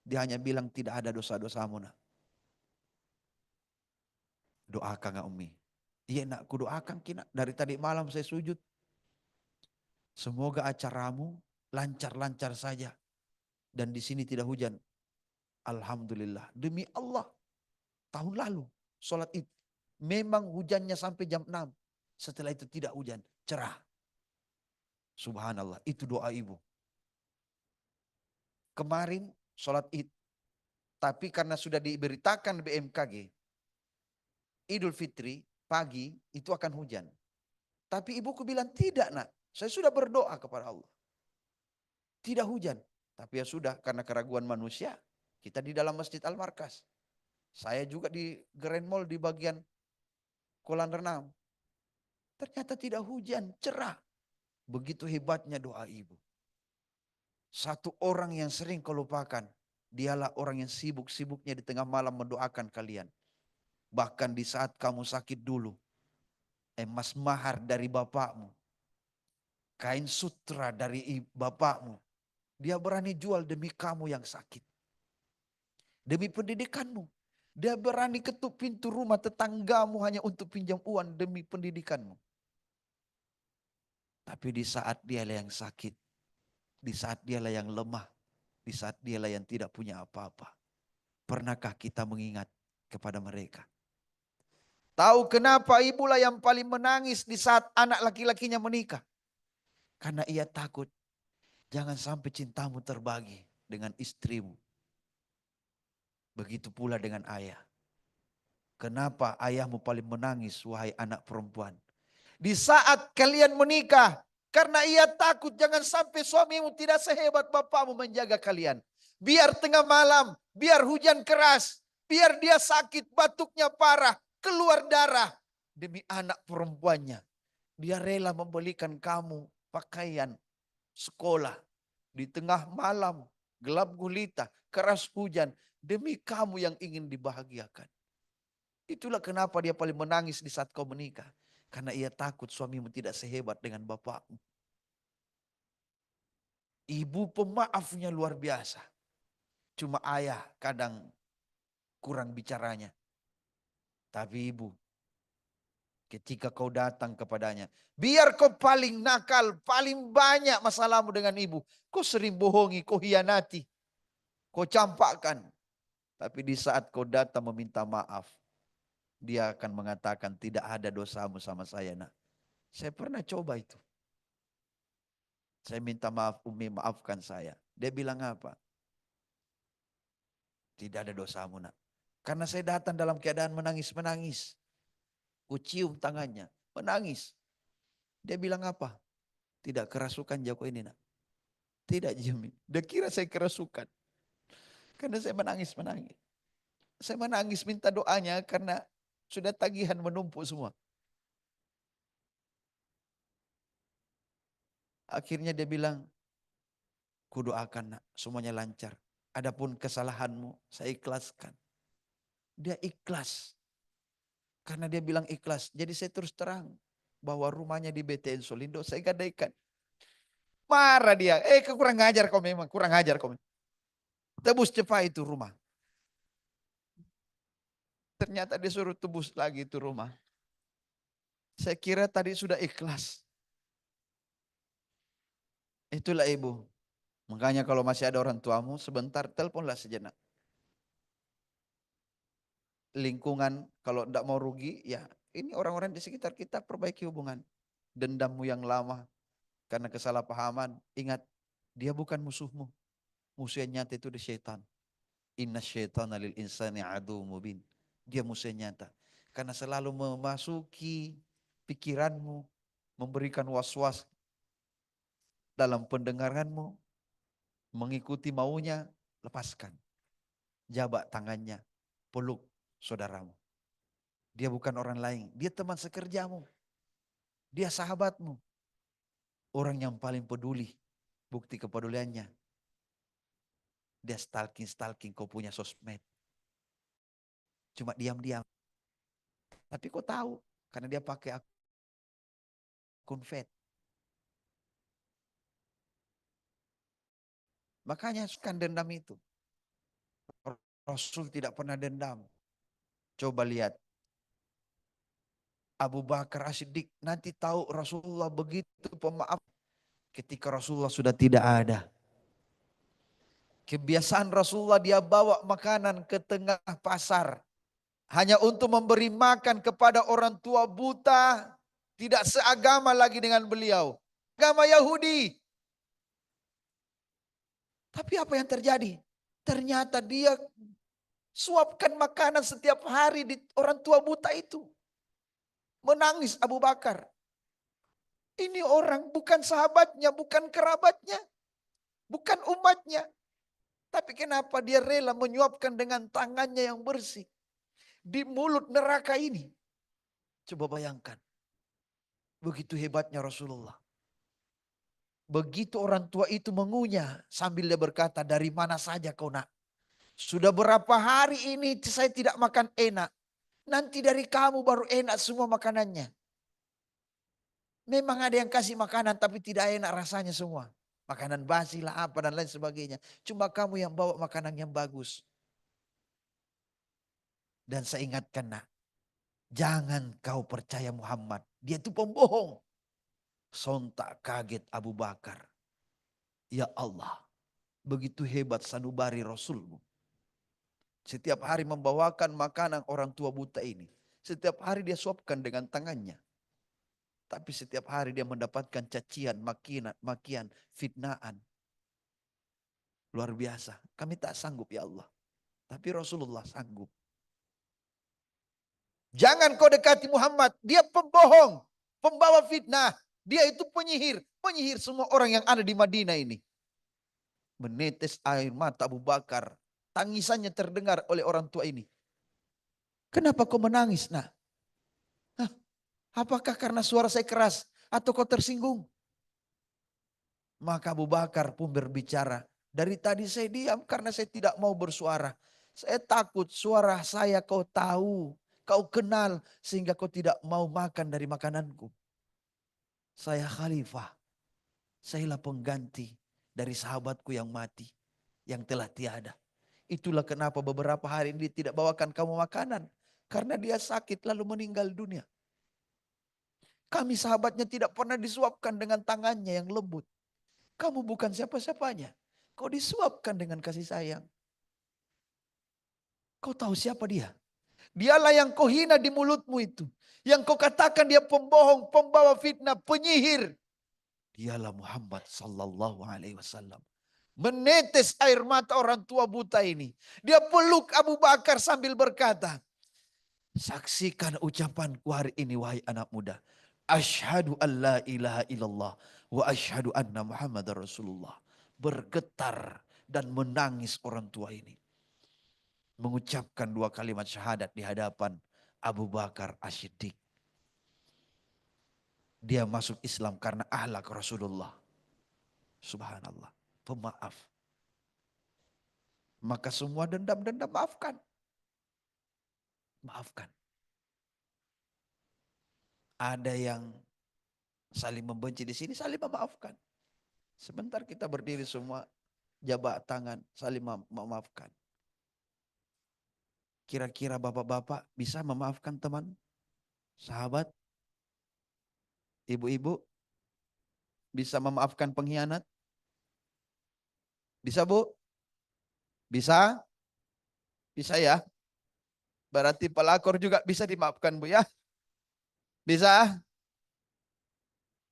Dia hanya bilang tidak ada dosa-dosamu nak. Doakan gak Umi? Iya nak, ku doakan kina. Dari tadi malam saya sujud. Semoga acaramu lancar-lancar saja. Dan di sini tidak hujan. Alhamdulillah. Demi Allah. Tahun lalu sholat Id. Memang hujannya sampai jam 6. Setelah itu tidak hujan. Cerah. Subhanallah. Itu doa ibu. Kemarin sholat Id. Tapi karena sudah diberitakan BMKG. Idul Fitri pagi itu akan hujan. Tapi ibuku bilang tidak nak. Saya sudah berdoa kepada Allah. Tidak hujan. Tapi ya sudah karena keraguan manusia. Kita di dalam Masjid Al-Markas. Saya juga di Grand Mall di bagian kolam renang. Ternyata tidak hujan, cerah. Begitu hebatnya doa ibu. Satu orang yang sering kau lupakan. Dialah orang yang sibuk-sibuknya di tengah malam mendoakan kalian. Bahkan di saat kamu sakit dulu. Emas mahar dari bapakmu. Kain sutra dari bapakmu. Dia berani jual demi kamu yang sakit. Demi pendidikanmu. Dia berani ketuk pintu rumah tetanggamu hanya untuk pinjam uang demi pendidikanmu. Tapi di saat dialah yang sakit. Di saat dialah yang lemah. Di saat dialah yang tidak punya apa-apa. Pernahkah kita mengingat kepada mereka? Tahu kenapa ibulah yang paling menangis di saat anak laki-lakinya menikah? Karena ia takut. Jangan sampai cintamu terbagi dengan istrimu. Begitu pula dengan ayah. Kenapa ayahmu paling menangis wahai anak perempuan? Di saat kalian menikah. Karena ia takut jangan sampai suamimu tidak sehebat bapakmu menjaga kalian. Biar tengah malam, biar hujan keras. Biar dia sakit, batuknya parah, keluar darah. Demi anak perempuannya. Dia rela membelikan kamu pakaian sekolah. Di tengah malam, gelap gulita, keras hujan. Demi kamu yang ingin dibahagiakan. Itulah kenapa dia paling menangis di saat kau menikah. Karena ia takut suamimu tidak sehebat dengan bapakmu. Ibu pemaafnya luar biasa. Cuma ayah kadang kurang bicaranya. Tapi ibu, ketika kau datang kepadanya. Biar kau paling nakal, paling banyak masalahmu dengan ibu. Kau sering bohongi, kau hianati. Kau campakkan. Tapi di saat kau datang meminta maaf. Dia akan mengatakan tidak ada dosamu sama saya nak. Saya pernah coba itu. Saya minta maaf Umi maafkan saya. Dia bilang apa? Tidak ada dosamu nak. Karena saya datang dalam keadaan menangis-menangis. Ku cium tangannya. Menangis. Dia bilang apa? Tidak kerasukan Joko ini nak. Tidak Jimmy. Dia kira saya kerasukan. Karena saya menangis-menangis. Saya menangis minta doanya karena sudah tagihan menumpuk semua. Akhirnya dia bilang, ku doakan nak, semuanya lancar. Adapun kesalahanmu, saya ikhlaskan. Dia ikhlas. Karena dia bilang ikhlas. Jadi saya terus terang bahwa rumahnya di BTN Solindo saya gadaikan. Marah dia. Kurang ajar kau memang. Kurang ajar kau. Tebus cepat itu rumah. Ternyata dia suruh tebus lagi itu rumah. Saya kira tadi sudah ikhlas. Itulah ibu. Makanya kalau masih ada orang tuamu sebentar teleponlah sejenak. Lingkungan kalau tidak mau rugi ya ini orang-orang di sekitar kita perbaiki hubungan. Dendammu yang lama karena kesalahpahaman. Ingat dia bukan musuhmu. Musuh yang nyata itu di syaitan. Inna syaitana lil insani adu mubin. Dia musuh yang nyata. Karena selalu memasuki pikiranmu. Memberikan was-was dalam pendengaranmu. Mengikuti maunya. Lepaskan. Jabat tangannya. Peluk saudaramu. Dia bukan orang lain. Dia teman sekerjamu. Dia sahabatmu. Orang yang paling peduli. Bukti kepeduliannya. Dia stalking kau punya sosmed. Cuma diam-diam. Tapi kau tahu. Karena dia pakai akun fake. Makanya sukan dendam itu. Rasul tidak pernah dendam. Coba lihat. Abu Bakar As-Siddiq nanti tahu Rasulullah begitu pemaaf. Ketika Rasulullah sudah tidak ada. Kebiasaan Rasulullah dia bawa makanan ke tengah pasar. Hanya untuk memberi makan kepada orang tua buta. Tidak seagama lagi dengan beliau. Agama Yahudi. Tapi apa yang terjadi? Ternyata dia suapkan makanan setiap hari di orang tua buta itu. Menangis Abu Bakar. Ini orang bukan sahabatnya, bukan kerabatnya. Bukan umatnya. Tapi kenapa dia rela menyuapkan dengan tangannya yang bersih. Di mulut neraka ini. Coba bayangkan. Begitu hebatnya Rasulullah. Begitu orang tua itu mengunyah. Sambil dia berkata, dari mana saja kau nak? Sudah berapa hari ini saya tidak makan enak. Nanti dari kamu baru enak semua makanannya. Memang ada yang kasih makanan tapi tidak enak rasanya semua. Makanan basi lah apa dan lain sebagainya. Cuma kamu yang bawa makanan yang bagus. Dan saya ingatkan nak. Jangan kau percaya Muhammad. Dia itu pembohong. Sontak kaget Abu Bakar. Ya Allah. Begitu hebat sanubari Rasulmu. Setiap hari membawakan makanan orang tua buta ini. Setiap hari dia suapkan dengan tangannya. Tapi setiap hari dia mendapatkan cacian, makian, fitnaan. Luar biasa. Kami tak sanggup ya Allah. Tapi Rasulullah sanggup. Jangan kau dekati Muhammad. Dia pembohong. Pembawa fitnah. Dia itu penyihir. Penyihir semua orang yang ada di Madinah ini. Menetes air mata Abu Bakar. Tangisannya terdengar oleh orang tua ini. Kenapa kau menangis nak? Apakah karena suara saya keras atau kau tersinggung? Maka Abu Bakar pun berbicara. Dari tadi saya diam karena saya tidak mau bersuara. Saya takut suara saya kau tahu, kau kenal sehingga kau tidak mau makan dari makananku. Saya khalifah. Sayalah pengganti dari sahabatku yang mati, yang telah tiada. Itulah kenapa beberapa hari ini tidak bawakan kamu makanan. Karena dia sakit lalu meninggal dunia. Kami sahabatnya tidak pernah disuapkan dengan tangannya yang lembut. Kamu bukan siapa-siapanya. Kau disuapkan dengan kasih sayang. Kau tahu siapa dia? Dialah yang kau hina di mulutmu itu. Yang kau katakan dia pembohong, pembawa fitnah, penyihir. Dialah Muhammad sallallahu alaihi wasallam. Menetes air mata orang tua buta ini. Dia peluk Abu Bakar sambil berkata, saksikan ucapanku hari ini wahai anak muda. Asyhadu an la ilaha illallah wa asyhadu anna Muhammadar Rasulullah. Bergetar dan menangis orang tua ini. Mengucapkan 2 kalimat syahadat di hadapan Abu Bakar As-Siddiq. Dia masuk Islam karena akhlak Rasulullah. Subhanallah. Pemaaf. Maka semua dendam-dendam maafkan. Maafkan. Ada yang saling membenci di sini, saling memaafkan. Sebentar kita berdiri semua, jabat tangan, saling memaafkan. Kira-kira bapak-bapak bisa memaafkan teman, sahabat, ibu-ibu, bisa memaafkan pengkhianat? Bisa Bu? Bisa? Bisa ya? Berarti pelakor juga bisa dimaafkan Bu ya? Bisa?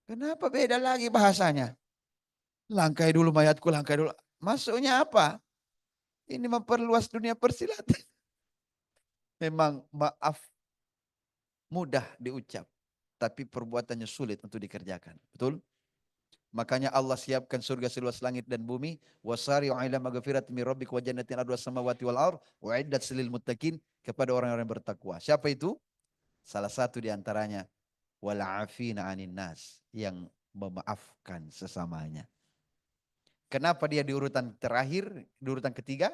Kenapa beda lagi bahasanya? Langkai dulu mayatku, langkai dulu. Maksudnya apa? Ini memperluas dunia persilatan. Memang maaf mudah diucap, tapi perbuatannya sulit untuk dikerjakan. Betul? Makanya Allah siapkan surga seluas langit dan bumi. Wasari'u ila maghfiratin min rabbik wa jannatin arduha samawati wal ardh uiddat lil muttaqin, kepada orang-orang yang bertakwa. Siapa itu? Salah satu di antaranya wal afina 'anin nas, yang memaafkan sesamanya. Kenapa dia di urutan terakhir, di urutan ketiga?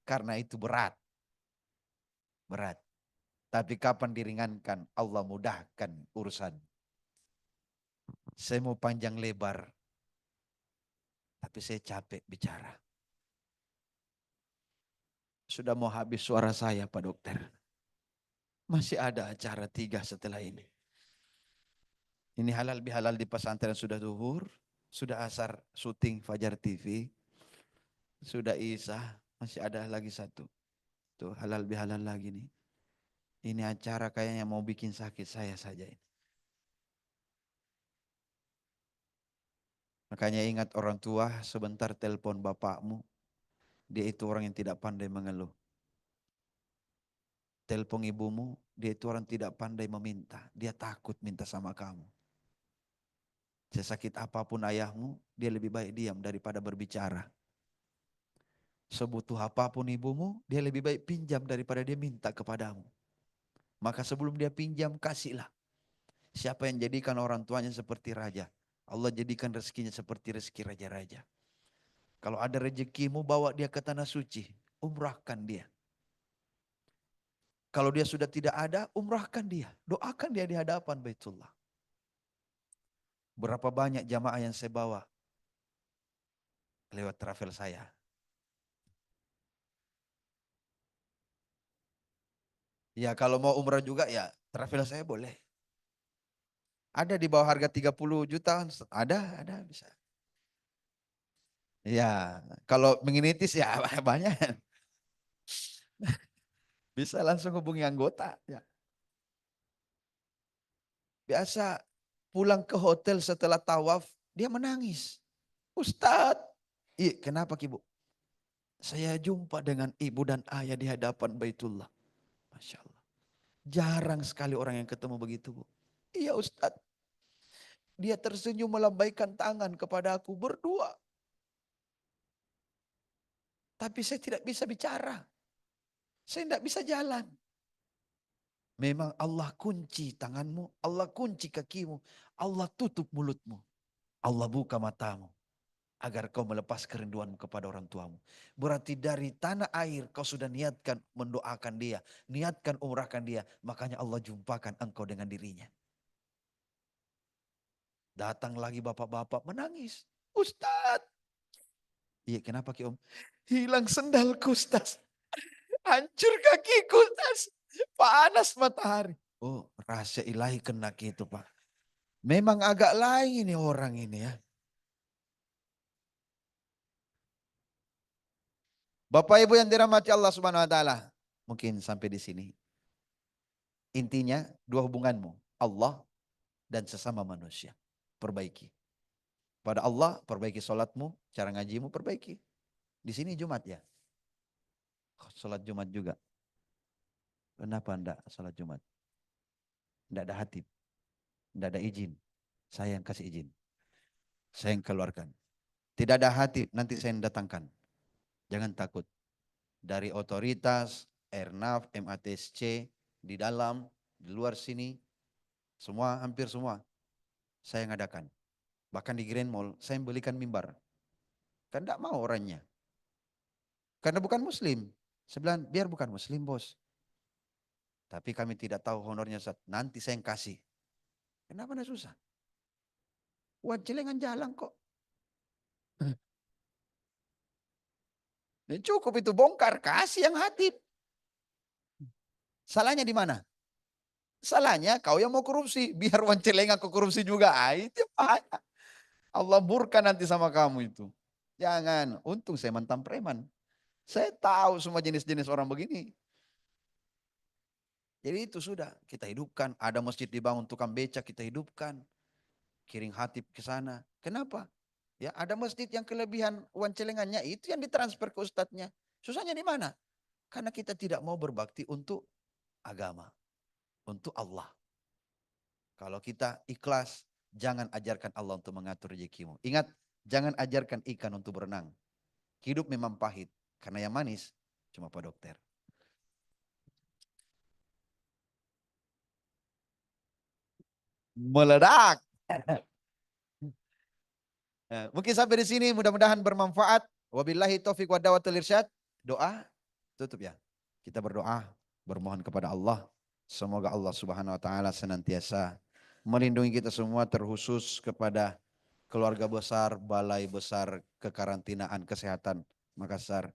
Karena itu berat. Berat. Tapi kapan diringankan, Allah mudahkan urusan. Saya mau panjang lebar, tapi saya capek bicara. Sudah mau habis suara saya Pak Dokter. Masih ada acara 3 setelah ini. Ini halal bihalal di pesantren sudah zuhur, sudah asar syuting Fajar TV, sudah isya, masih ada lagi satu. Tuh halal bihalal lagi nih. Ini acara kayaknya mau bikin sakit saya saja ini. Makanya ingat orang tua, sebentar telepon bapakmu. Dia itu orang yang tidak pandai mengeluh. Telepon ibumu, dia itu orang tidak pandai meminta. Dia takut minta sama kamu. Sesakit apapun ayahmu, dia lebih baik diam daripada berbicara. Sebutuh apapun ibumu, dia lebih baik pinjam daripada dia minta kepadamu. Maka sebelum dia pinjam, kasihlah. Siapa yang jadikan orang tuanya seperti raja, Allah jadikan rezekinya seperti rezeki raja-raja. Kalau ada rezekimu, bawa dia ke tanah suci, umrahkan dia. Kalau dia sudah tidak ada, umrahkan dia. Doakan dia di hadapan Baitullah. Berapa banyak jamaah yang saya bawa lewat travel saya. Ya kalau mau umrah juga ya travel saya boleh. Ada di bawah harga 30 juta, ada bisa. Ya kalau menginitis ya banyak. Bisa langsung hubungi anggota. Ya. Biasa pulang ke hotel setelah tawaf, dia menangis. Ustadz, iya kenapa Ibu? Saya jumpa dengan ibu dan ayah di hadapan Baitullah. Masya Allah. Jarang sekali orang yang ketemu begitu Bu. Iya Ustadz. Dia tersenyum melambaikan tangan kepada aku berdua. Tapi saya tidak bisa bicara. Saya tidak bisa jalan. Memang Allah kunci tanganmu, Allah kunci kakimu, Allah tutup mulutmu. Allah buka matamu agar kau melepas kerinduanmu kepada orang tuamu. Berarti dari tanah air kau sudah niatkan mendoakan dia, niatkan umrahkan dia, makanya Allah jumpakan engkau dengan dirinya. Datang lagi bapak-bapak menangis. Ustadz. Iya kenapa Ki Om? Hilang sendalku Ustadz. Hancur kakiku Ustadz. Panas matahari. Oh rahasia ilahi kena gitu Pak. Memang agak lain ini orang ini ya. Bapak Ibu yang dirahmati Allah Subhanahu wa taala. Mungkin sampai di sini. Intinya dua hubunganmu, Allah dan sesama manusia. Perbaiki. Pada Allah perbaiki sholatmu, cara ngajimu perbaiki. Di sini Jumat ya. Sholat Jumat juga. Kenapa enggak sholat Jumat? Enggak ada hatib. Enggak ada izin. Saya yang kasih izin. Saya yang keluarkan. Tidak ada hatib, nanti saya yang datangkan. Jangan takut. Dari otoritas, Airnav, MATSC, di dalam, di luar sini, semua, hampir semua, saya yang adakan. Bahkan di Grand Mall, saya yang belikan mimbar. Kan tidak mau orangnya. Karena bukan muslim. Saya bilang, biar bukan muslim bos. Tapi kami tidak tahu honornya Ustaz. Nanti saya yang kasih. Kenapa anda susah? Wan celengan jalan kok. Dan cukup itu bongkar, kasih yang hatib. Salahnya di mana? Salahnya kau yang mau korupsi, biar wan celengan kau korupsi juga. Itu bahaya. Allah murka nanti sama kamu itu. Jangan, untung saya mantan preman. Saya tahu semua jenis-jenis orang begini. Jadi itu sudah kita hidupkan. Ada masjid dibangun tukang beca kita hidupkan. Kiring hatib ke sana. Kenapa? Ya, ada masjid yang kelebihan uang celengannya itu yang ditransfer ke ustadznya. Susahnya di mana? Karena kita tidak mau berbakti untuk agama, untuk Allah. Kalau kita ikhlas, jangan ajarkan Allah untuk mengatur rezekimu. Ingat, jangan ajarkan ikan untuk berenang. Hidup memang pahit, karena yang manis cuma Pak Dokter. Meledak. Mungkin sampai di sini mudah-mudahan bermanfaat. Wabillahi taufiq wa dawatul irsyad. Doa tutup ya. Kita berdoa, bermohon kepada Allah. Semoga Allah Subhanahu wa taala senantiasa melindungi kita semua, terkhusus kepada keluarga besar Balai Besar Kekarantinaan Kesehatan Makassar.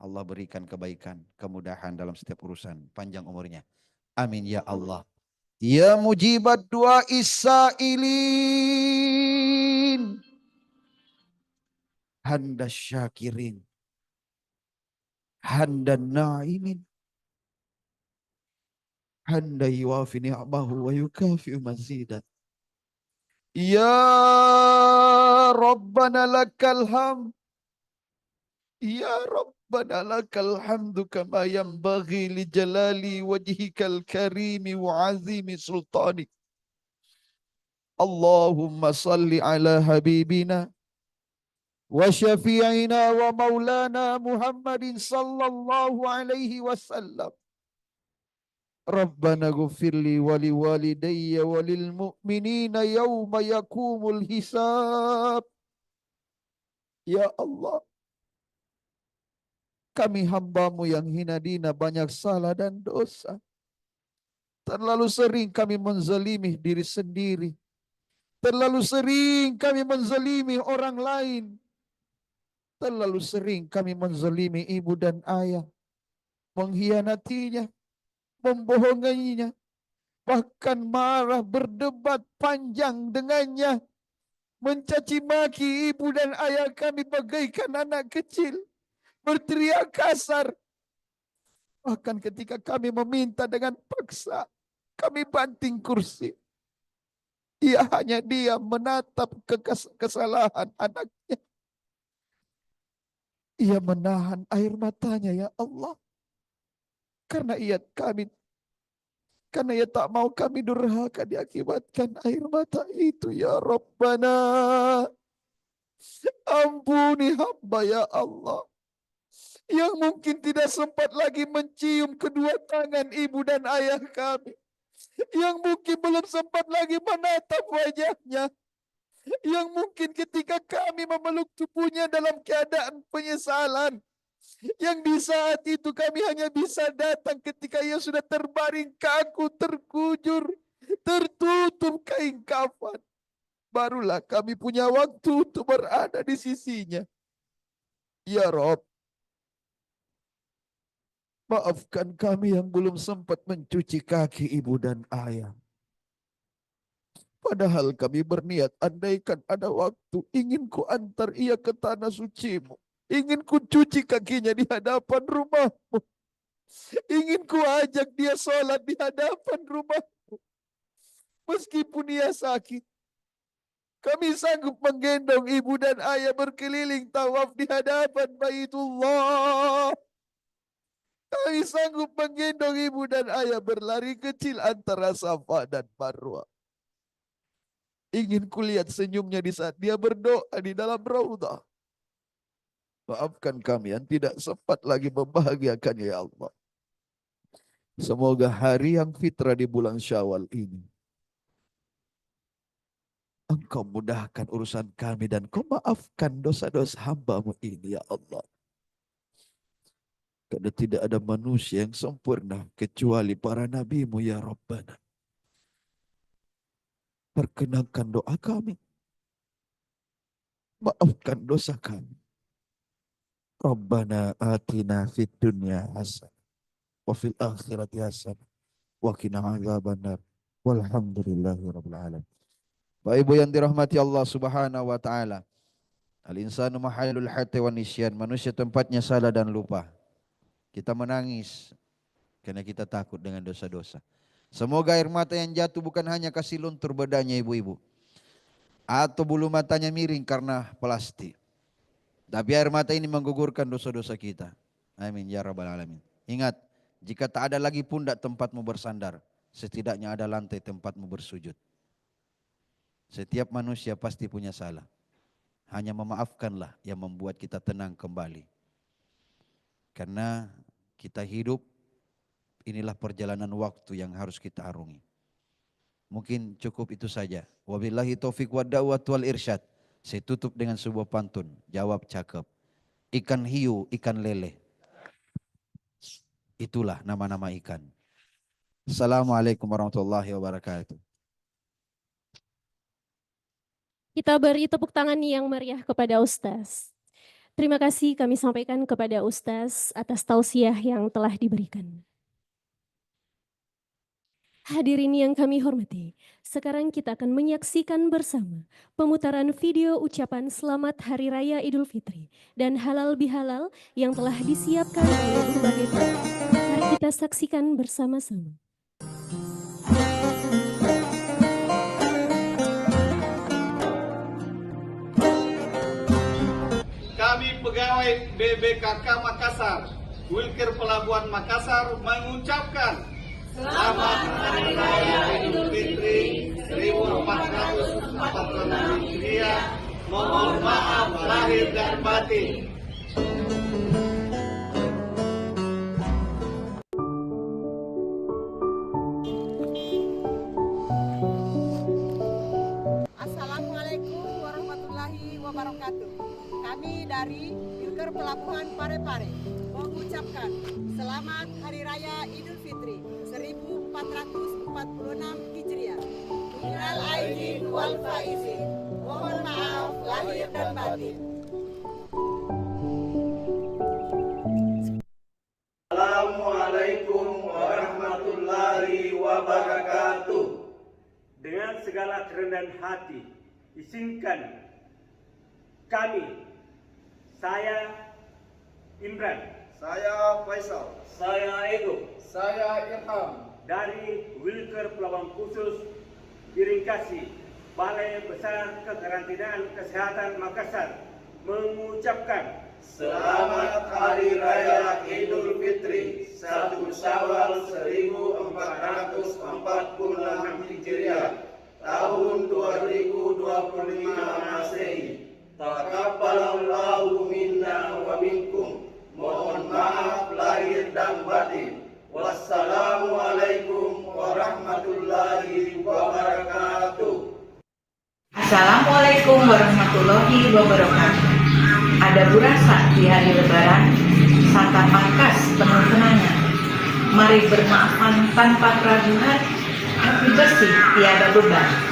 Allah berikan kebaikan, kemudahan dalam setiap urusan, panjang umurnya. Amin ya Allah. Ya mujibat doa isailin. Handa syakirin. Handa naimin. Handa yuafi ni'mahu wa yukafi mazidah. Ya Rabbana lakal hamd. Ya Rabbana lakal hamdu kama yanbaghi li jalali wajhikal karimi wa azimi sultanik. Allahumma salli ala habibina wa syafi'ina wa maulana Muhammadin sallallahu alaihi wasallam. Rabbana ghufirli wa liwalidayya wa lil mu'minina yawma yakumul hisab. Ya Allah, kami hamba-Mu yang hina dina, banyak salah dan dosa. Terlalu sering kami menzalimi diri sendiri. Terlalu sering kami menzalimi orang lain. Terlalu sering kami menzalimi ibu dan ayah. Mengkhianatinya, membohonginya. Bahkan marah, berdebat panjang dengannya. Mencaci maki ibu dan ayah kami bagaikan anak kecil. Berteriak kasar. Bahkan ketika kami meminta dengan paksa, kami banting kursi. Ia hanya diam menatap kesalahan anaknya. Ia menahan air matanya, ya Allah. Karena ia tak mau kami durhaka diakibatkan air mata itu, ya Rabbana. Ampuni hamba, ya Allah, yang mungkin tidak sempat lagi mencium kedua tangan ibu dan ayah kami, yang mungkin belum sempat lagi menatap wajahnya, yang mungkin ketika kami memeluk tubuhnya dalam keadaan penyesalan, yang di saat itu kami hanya bisa datang ketika ia sudah terbaring kaku, terkujur, tertutup kain kafan. Barulah kami punya waktu untuk berada di sisinya. Ya Rob, maafkan kami yang belum sempat mencuci kaki ibu dan ayah. Padahal kami berniat, andaikan ada waktu, ingin ku antar ia ke tanah suci-Mu. Ingin ku cuci kakinya di hadapan rumah-Mu. Ingin ku ajak dia sholat di hadapan rumah-Mu. Meskipun ia sakit, kami sanggup menggendong ibu dan ayah berkeliling tawaf di hadapan Baitullah. Kami sanggup menggendong ibu dan ayah berlari kecil antara Safa dan Marwah. Ingin kulihat senyumnya di saat dia berdoa di dalam raudhah. Maafkan kami yang tidak sempat lagi membahagiakan, ya Allah. Semoga hari yang fitrah di bulan Syawal ini, Engkau mudahkan urusan kami dan Kau maafkan dosa-dosa hamba-Mu ini, ya Allah. Karena tidak ada manusia yang sempurna kecuali para nabimu ya Rabbana. Perkenankan doa kami. Maafkan dosa kami. Rabbana atina fid dunya hasanah wa fil akhirati hasanah wa qina adzabannar. Walhamdulillahirabbil alamin. Bapak Ibu yang dirahmati Allah Subhanahu wa taala. Al-insanu mahallul hati wan nisyan. Manusia tempatnya salah dan lupa. Kita menangis karena kita takut dengan dosa-dosa. Semoga air mata yang jatuh bukan hanya kasih luntur bedanya ibu-ibu, atau bulu matanya miring karena plastik. Tapi air mata ini menggugurkan dosa-dosa kita. Amin ya rabbal alamin. Ingat, jika tak ada lagi pundak tempatmu bersandar, setidaknya ada lantai tempatmu bersujud. Setiap manusia pasti punya salah. Hanya memaafkanlah yang membuat kita tenang kembali. Karena kita hidup, inilah perjalanan waktu yang harus kita arungi. Mungkin cukup itu saja. Wabillahi taufiq wa da'wat wal irsyad. Saya tutup dengan sebuah pantun. Jawab cakep. Ikan hiu, ikan lele. Itulah nama-nama ikan. Assalamualaikum warahmatullahi wabarakatuh. Kita beri tepuk tangan yang meriah kepada Ustaz. Terima kasih kami sampaikan kepada Ustaz atas tausiah yang telah diberikan. Hadirin yang kami hormati, sekarang kita akan menyaksikan bersama pemutaran video ucapan Selamat Hari Raya Idul Fitri dan halal bihalal yang telah disiapkan oleh berbagai pihak. Mari kita saksikan bersama-sama. Kami pegawai BBKK Makassar, Wilker Pelabuhan Makassar mengucapkan Selamat Hari Raya Idul Fitri 1446 Hijriah. Mohon maaf lahir dan batin. Assalamualaikum warahmatullahi wabarakatuh. Kami dari Wilker Pelabuhan Parepare mengucapkan Selamat Hari Raya Idul Fitri 1446 Hijriah. Minal aidin wal faizin. Mohon maaf lahir dan batin. Assalamualaikum warahmatullahi wabarakatuh. Dengan segala kerendahan hati, izinkan kami, saya Imran, Saya Faisal, saya Ego, saya Ilham, dari Wilker Pelabuhan Khusus Iringkasi, Balai Besar Kekarantinaan Kesehatan Makassar, mengucapkan Selamat Hari Raya Idul Fitri 1 Syawal 1446 Hijriah tahun 2025 Masehi. Taqabbalallahu minna wa minkum. Mohon maaf lahir dan batin. Wassalamualaikum warahmatullahi wabarakatuh. Assalamualaikum warahmatullahi wabarakatuh. Ada burasa di hari lebaran, santa pangkas penuh kenangan. Mari bermaafan tanpa keraguan, hati bersih tiada beban.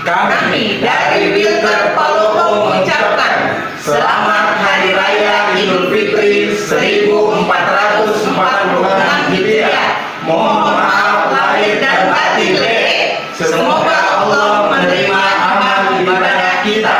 Kami dari Wilker Pelabuhan mengucapkan Selamat Hari Raya Idul Fitri 1446 Hijriah. Mohon maaf lahir dan batin. Semoga Allah menerima amal ibadah kita.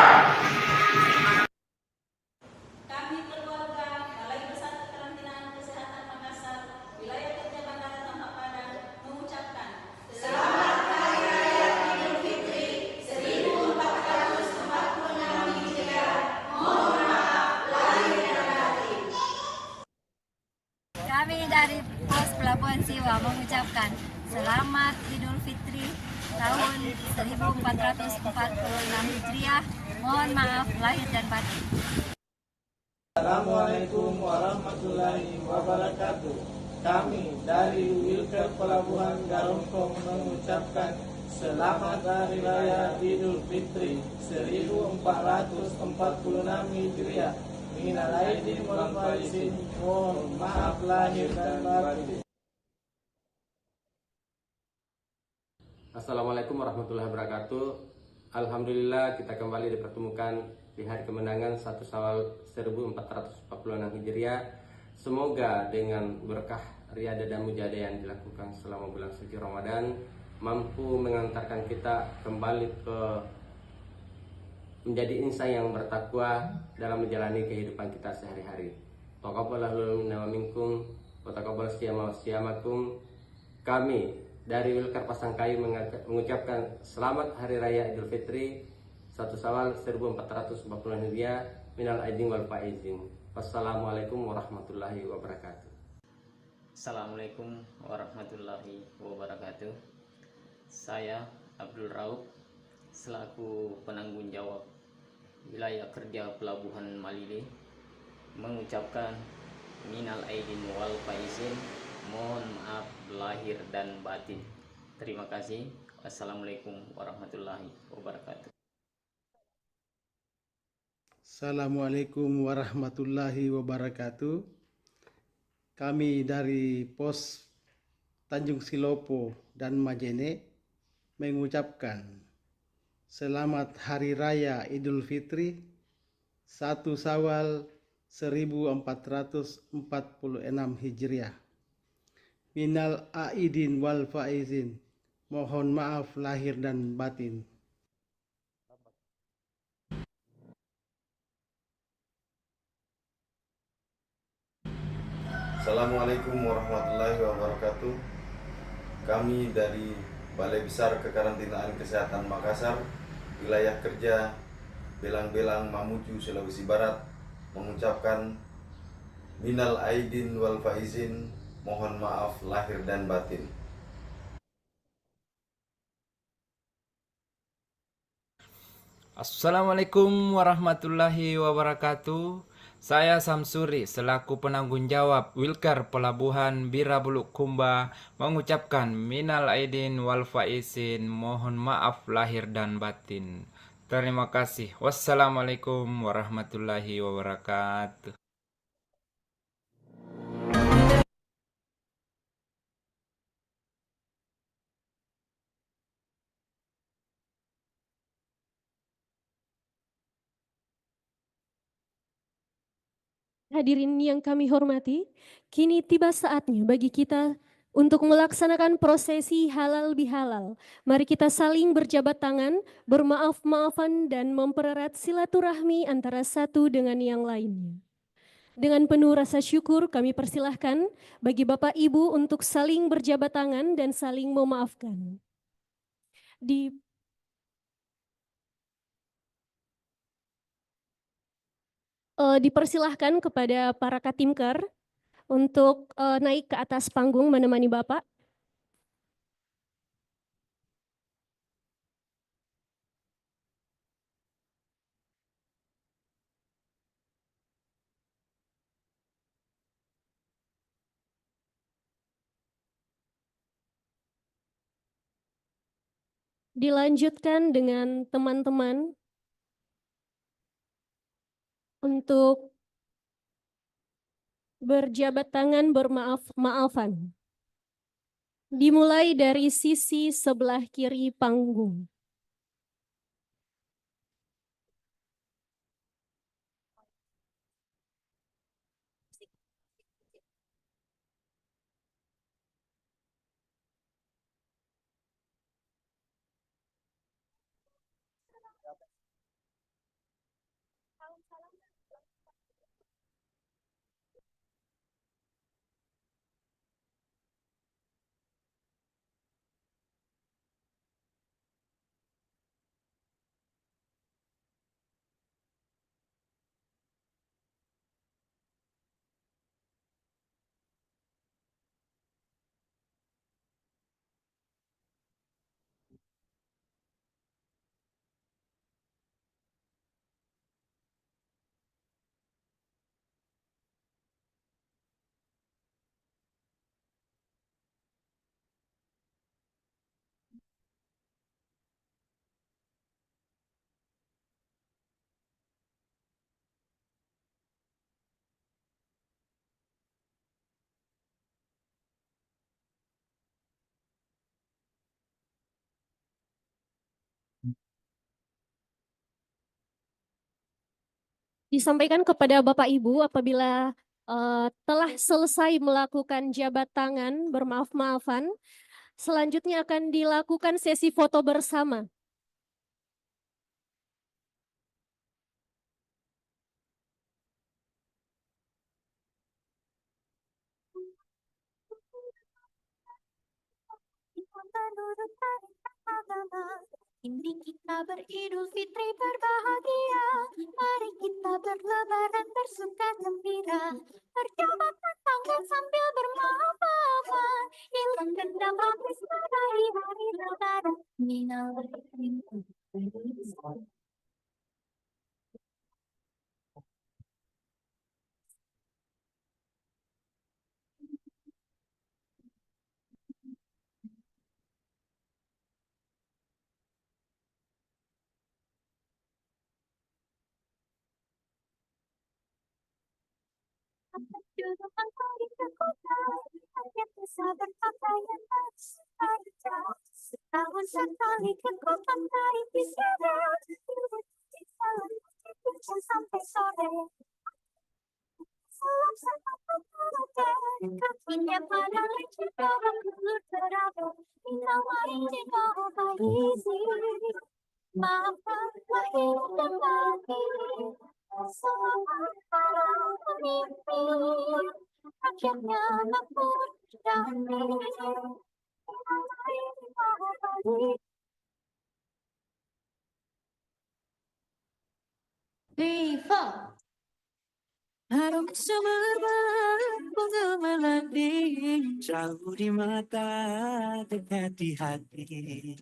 Kami keluarga Balai Besar Kekarantinaan Kesehatan Makassar, Wilayah Kecamatan Tampak Padang mengucapkan Selamat Hari Raya Idul Fitri 1446 Hijriah. Mohon maaf lahir dan batin. Kami dari Pos Pelabuhan Siwa mengucapkan Selamat Idul Fitri tahun 1446 Hijriah. Mohon maaf lahir dan batin. Assalamualaikum warahmatullahi wabarakatuh. Kami dari Wilker Pelabuhan Garongkong mengucapkan Selamat Hari Raya Idul Fitri 1446 Hijriah. minal aidin wal faizin. Mohon maaf lahir dan batin. Assalamualaikum warahmatullahi wabarakatuh. Alhamdulillah kita kembali dipertemukan di hari kemenangan 1 Syawal 1446 Hijriah. Semoga dengan berkah riadah dan mujahadah yang dilakukan selama bulan suci Ramadan mampu mengantarkan kita kembali ke menjadi insan yang bertakwa dalam menjalani kehidupan kita sehari-hari. Taqabbalallahu minna wa minkum wa taqabbal siyamakum. Kami dari Wilkar Pasangkayu mengucapkan selamat Hari Raya Idul Fitri 1 Syawal 1440 Hijriah minal aidin wal faizin. Wassalamualaikum warahmatullahi wabarakatuh. Assalamualaikum warahmatullahi wabarakatuh. Saya Abdul Rauf selaku penanggung jawab wilayah kerja Pelabuhan Malili mengucapkan minal aidin wal faizin, mohon maaf lahir dan batin. Terima kasih. Wassalamualaikum warahmatullahi wabarakatuh. Assalamualaikum warahmatullahi wabarakatuh. Kami dari Pos Tanjung Silopo dan Majene mengucapkan selamat Hari Raya Idul Fitri 1 Syawal 1446 Hijriah. Minal aidin wal faizin. Mohon maaf lahir dan batin. Assalamualaikum warahmatullahi wabarakatuh. Kami dari Balai Besar Kekarantinaan Kesehatan Makassar, wilayah kerja Belang-Belang, Mamuju, Sulawesi Barat mengucapkan minal aidin wal faizin, mohon maaf lahir dan batin. Assalamualaikum warahmatullahi wabarakatuh. Saya Samsuri selaku penanggung jawab Wilkar Pelabuhan Birabulukumba mengucapkan minal aidin wal faizin, mohon maaf lahir dan batin. Terima kasih. Wassalamualaikum warahmatullahi wabarakatuh. Hadirin yang kami hormati, kini tiba saatnya bagi kita untuk melaksanakan prosesi halal bihalal. Mari kita saling berjabat tangan, bermaaf-maafan dan mempererat silaturahmi antara satu dengan yang lainnya. Dengan penuh rasa syukur kami persilahkan bagi Bapak Ibu untuk saling berjabat tangan dan saling memaafkan. Dipersilahkan kepada para katimker untuk naik ke atas panggung menemani Bapak. Dilanjutkan dengan teman-teman untuk berjabat tangan bermaaf-maafan. Dimulai dari sisi sebelah kiri panggung. Disampaikan kepada Bapak Ibu apabila telah selesai melakukan jabat tangan bermaaf-maafan, selanjutnya akan dilakukan sesi foto bersama. Menurut agama, ini kita beridul fitri berbahagia. Mari kita berlebaran bersuka gembira, berjabat tangan sambil bermaaf-maafan, hilang dendam habis meraih hari lebaran. Minal aidin wal duduk di kota, hanya bisa berpakaian saja. Setahun sekali ke kota tarik tiada, duduk di jalan putih sampai sore. Salam satu keluarga, kakinya pada lecet orang dulu terada. Minal aidin wal faizin, maafkan lahir dan batin. Selamat para pemimpin, rakyatnya makmur damai. Minal aidin wal faizin. Diva. Harum semerbak bunga melati, jauh di mata, dekat di hati.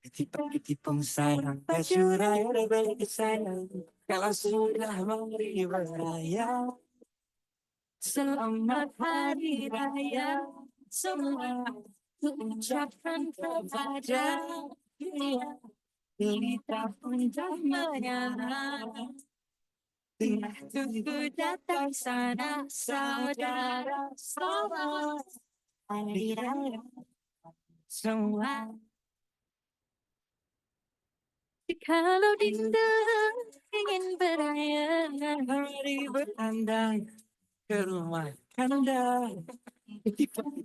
Ketipung sayang, baju raya berbalik sayang. Kalau sudah mari beraya, selamat hari raya. Semua ku ucapkan kepada dunia, kita pun tak menyerah. Tengah tunggu datang sana saudara, selamat hari raya semua. Kalau Dinda ingin beraya, mari berandang ke rumah Kanda.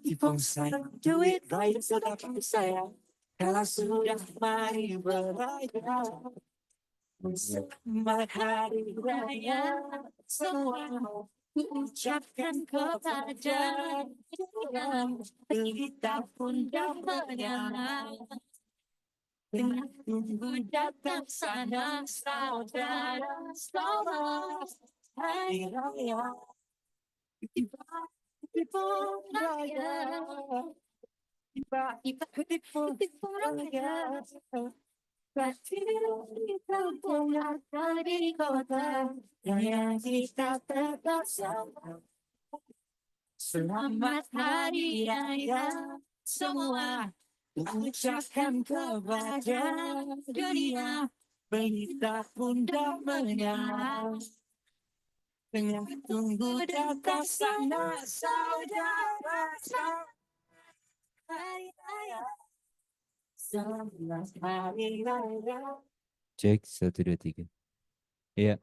Tipung sayang, duit baik sedang sayang. Kalau sudah mari beraya, selamat hari raya semua. Ku ucapkan kepada dunia, kita pun dapat menyerah. Tengah tunggu datang sana saudara, selamat hari raya. Tipung raya, tipung raya. Kita punya di kota yang kita tetap sama. Selamat hari raya semua. Ucapkan kepada dunia, berita pun dah menyala. Tengah tunggu datang sana saudara, hari raya. Selamat hari raya. Cek 1, 2, 3. Iya.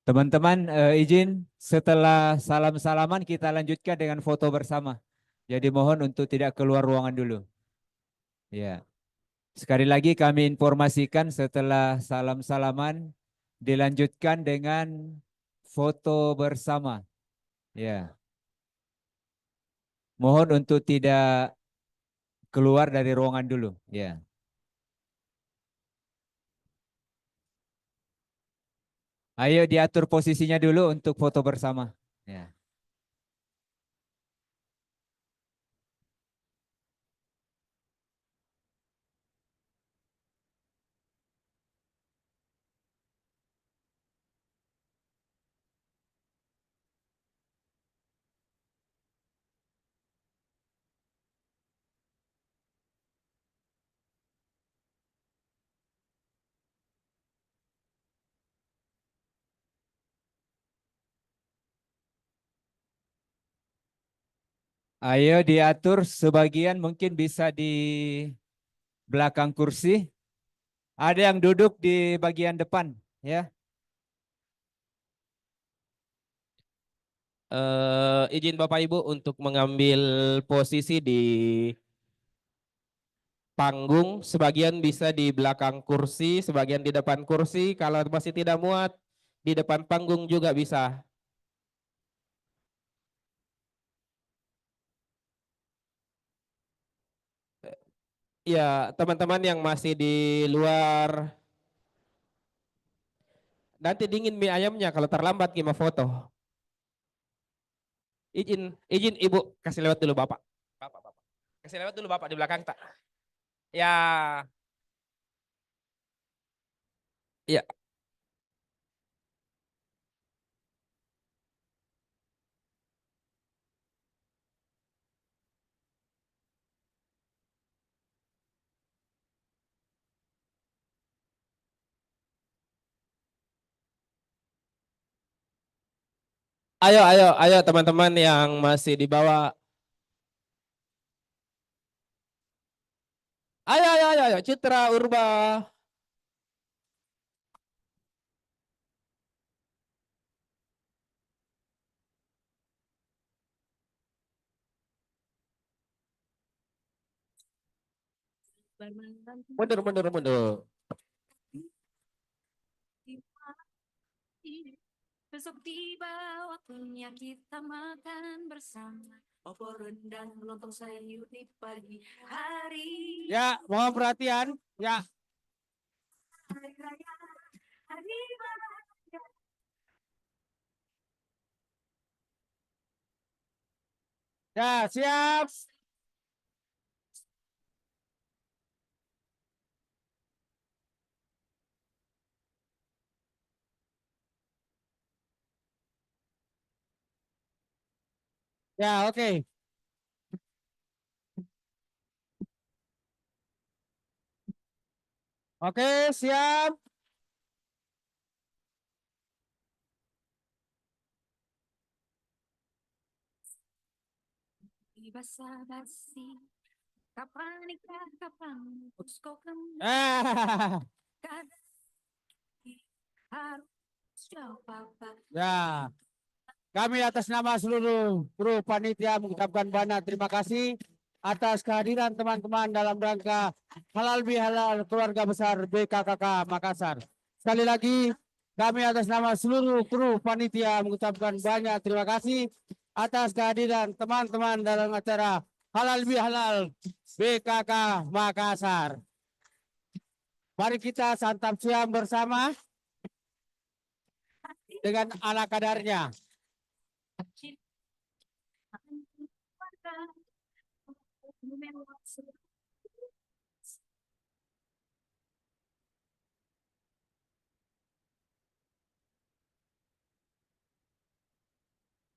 Teman-teman izin setelah salam-salaman kita lanjutkan dengan foto bersama. Jadi mohon untuk tidak keluar ruangan dulu. Ya. Sekali lagi kami informasikan setelah salam-salaman dilanjutkan dengan foto bersama. Ya. Mohon untuk tidak keluar dari ruangan dulu. Ya. Ayo diatur posisinya dulu untuk foto bersama. Ya. Ayo diatur sebagian mungkin bisa di belakang kursi. Ada yang duduk di bagian depan, ya. Izin Bapak Ibu untuk mengambil posisi di panggung, sebagian bisa di belakang kursi, sebagian di depan kursi. Kalau masih tidak muat, di depan panggung juga bisa. Ya, teman-teman yang masih di luar, nanti dingin mie ayamnya kalau terlambat gimana foto. Izin Ibu, kasih lewat dulu Bapak. Bapak. Kasih lewat dulu Bapak di belakang tak. Ya. Ya. Ayo teman-teman yang masih di bawah. Ayo, Citra Urba. Mundur. Besok tiba waktunya kita makan bersama. Opor rendang, lontong sayur di pagi hari. Ya, mohon perhatian. Ya. Hari raya, hari bahagia. Ya, siap. Ya, oke. Oke, siap. Basa-basi, kapan nikah, kapan putus kau kembali. Harus jawab apa. Ya. Kami atas nama seluruh kru panitia mengucapkan banyak terima kasih atas kehadiran teman-teman dalam rangka halal bihalal keluarga besar BKKK Makassar. Sekali lagi kami atas nama seluruh kru panitia mengucapkan banyak terima kasih atas kehadiran teman-teman dalam acara halal bihalal BKK Makassar. Mari kita santap siang bersama dengan ala kadarnya. Cinta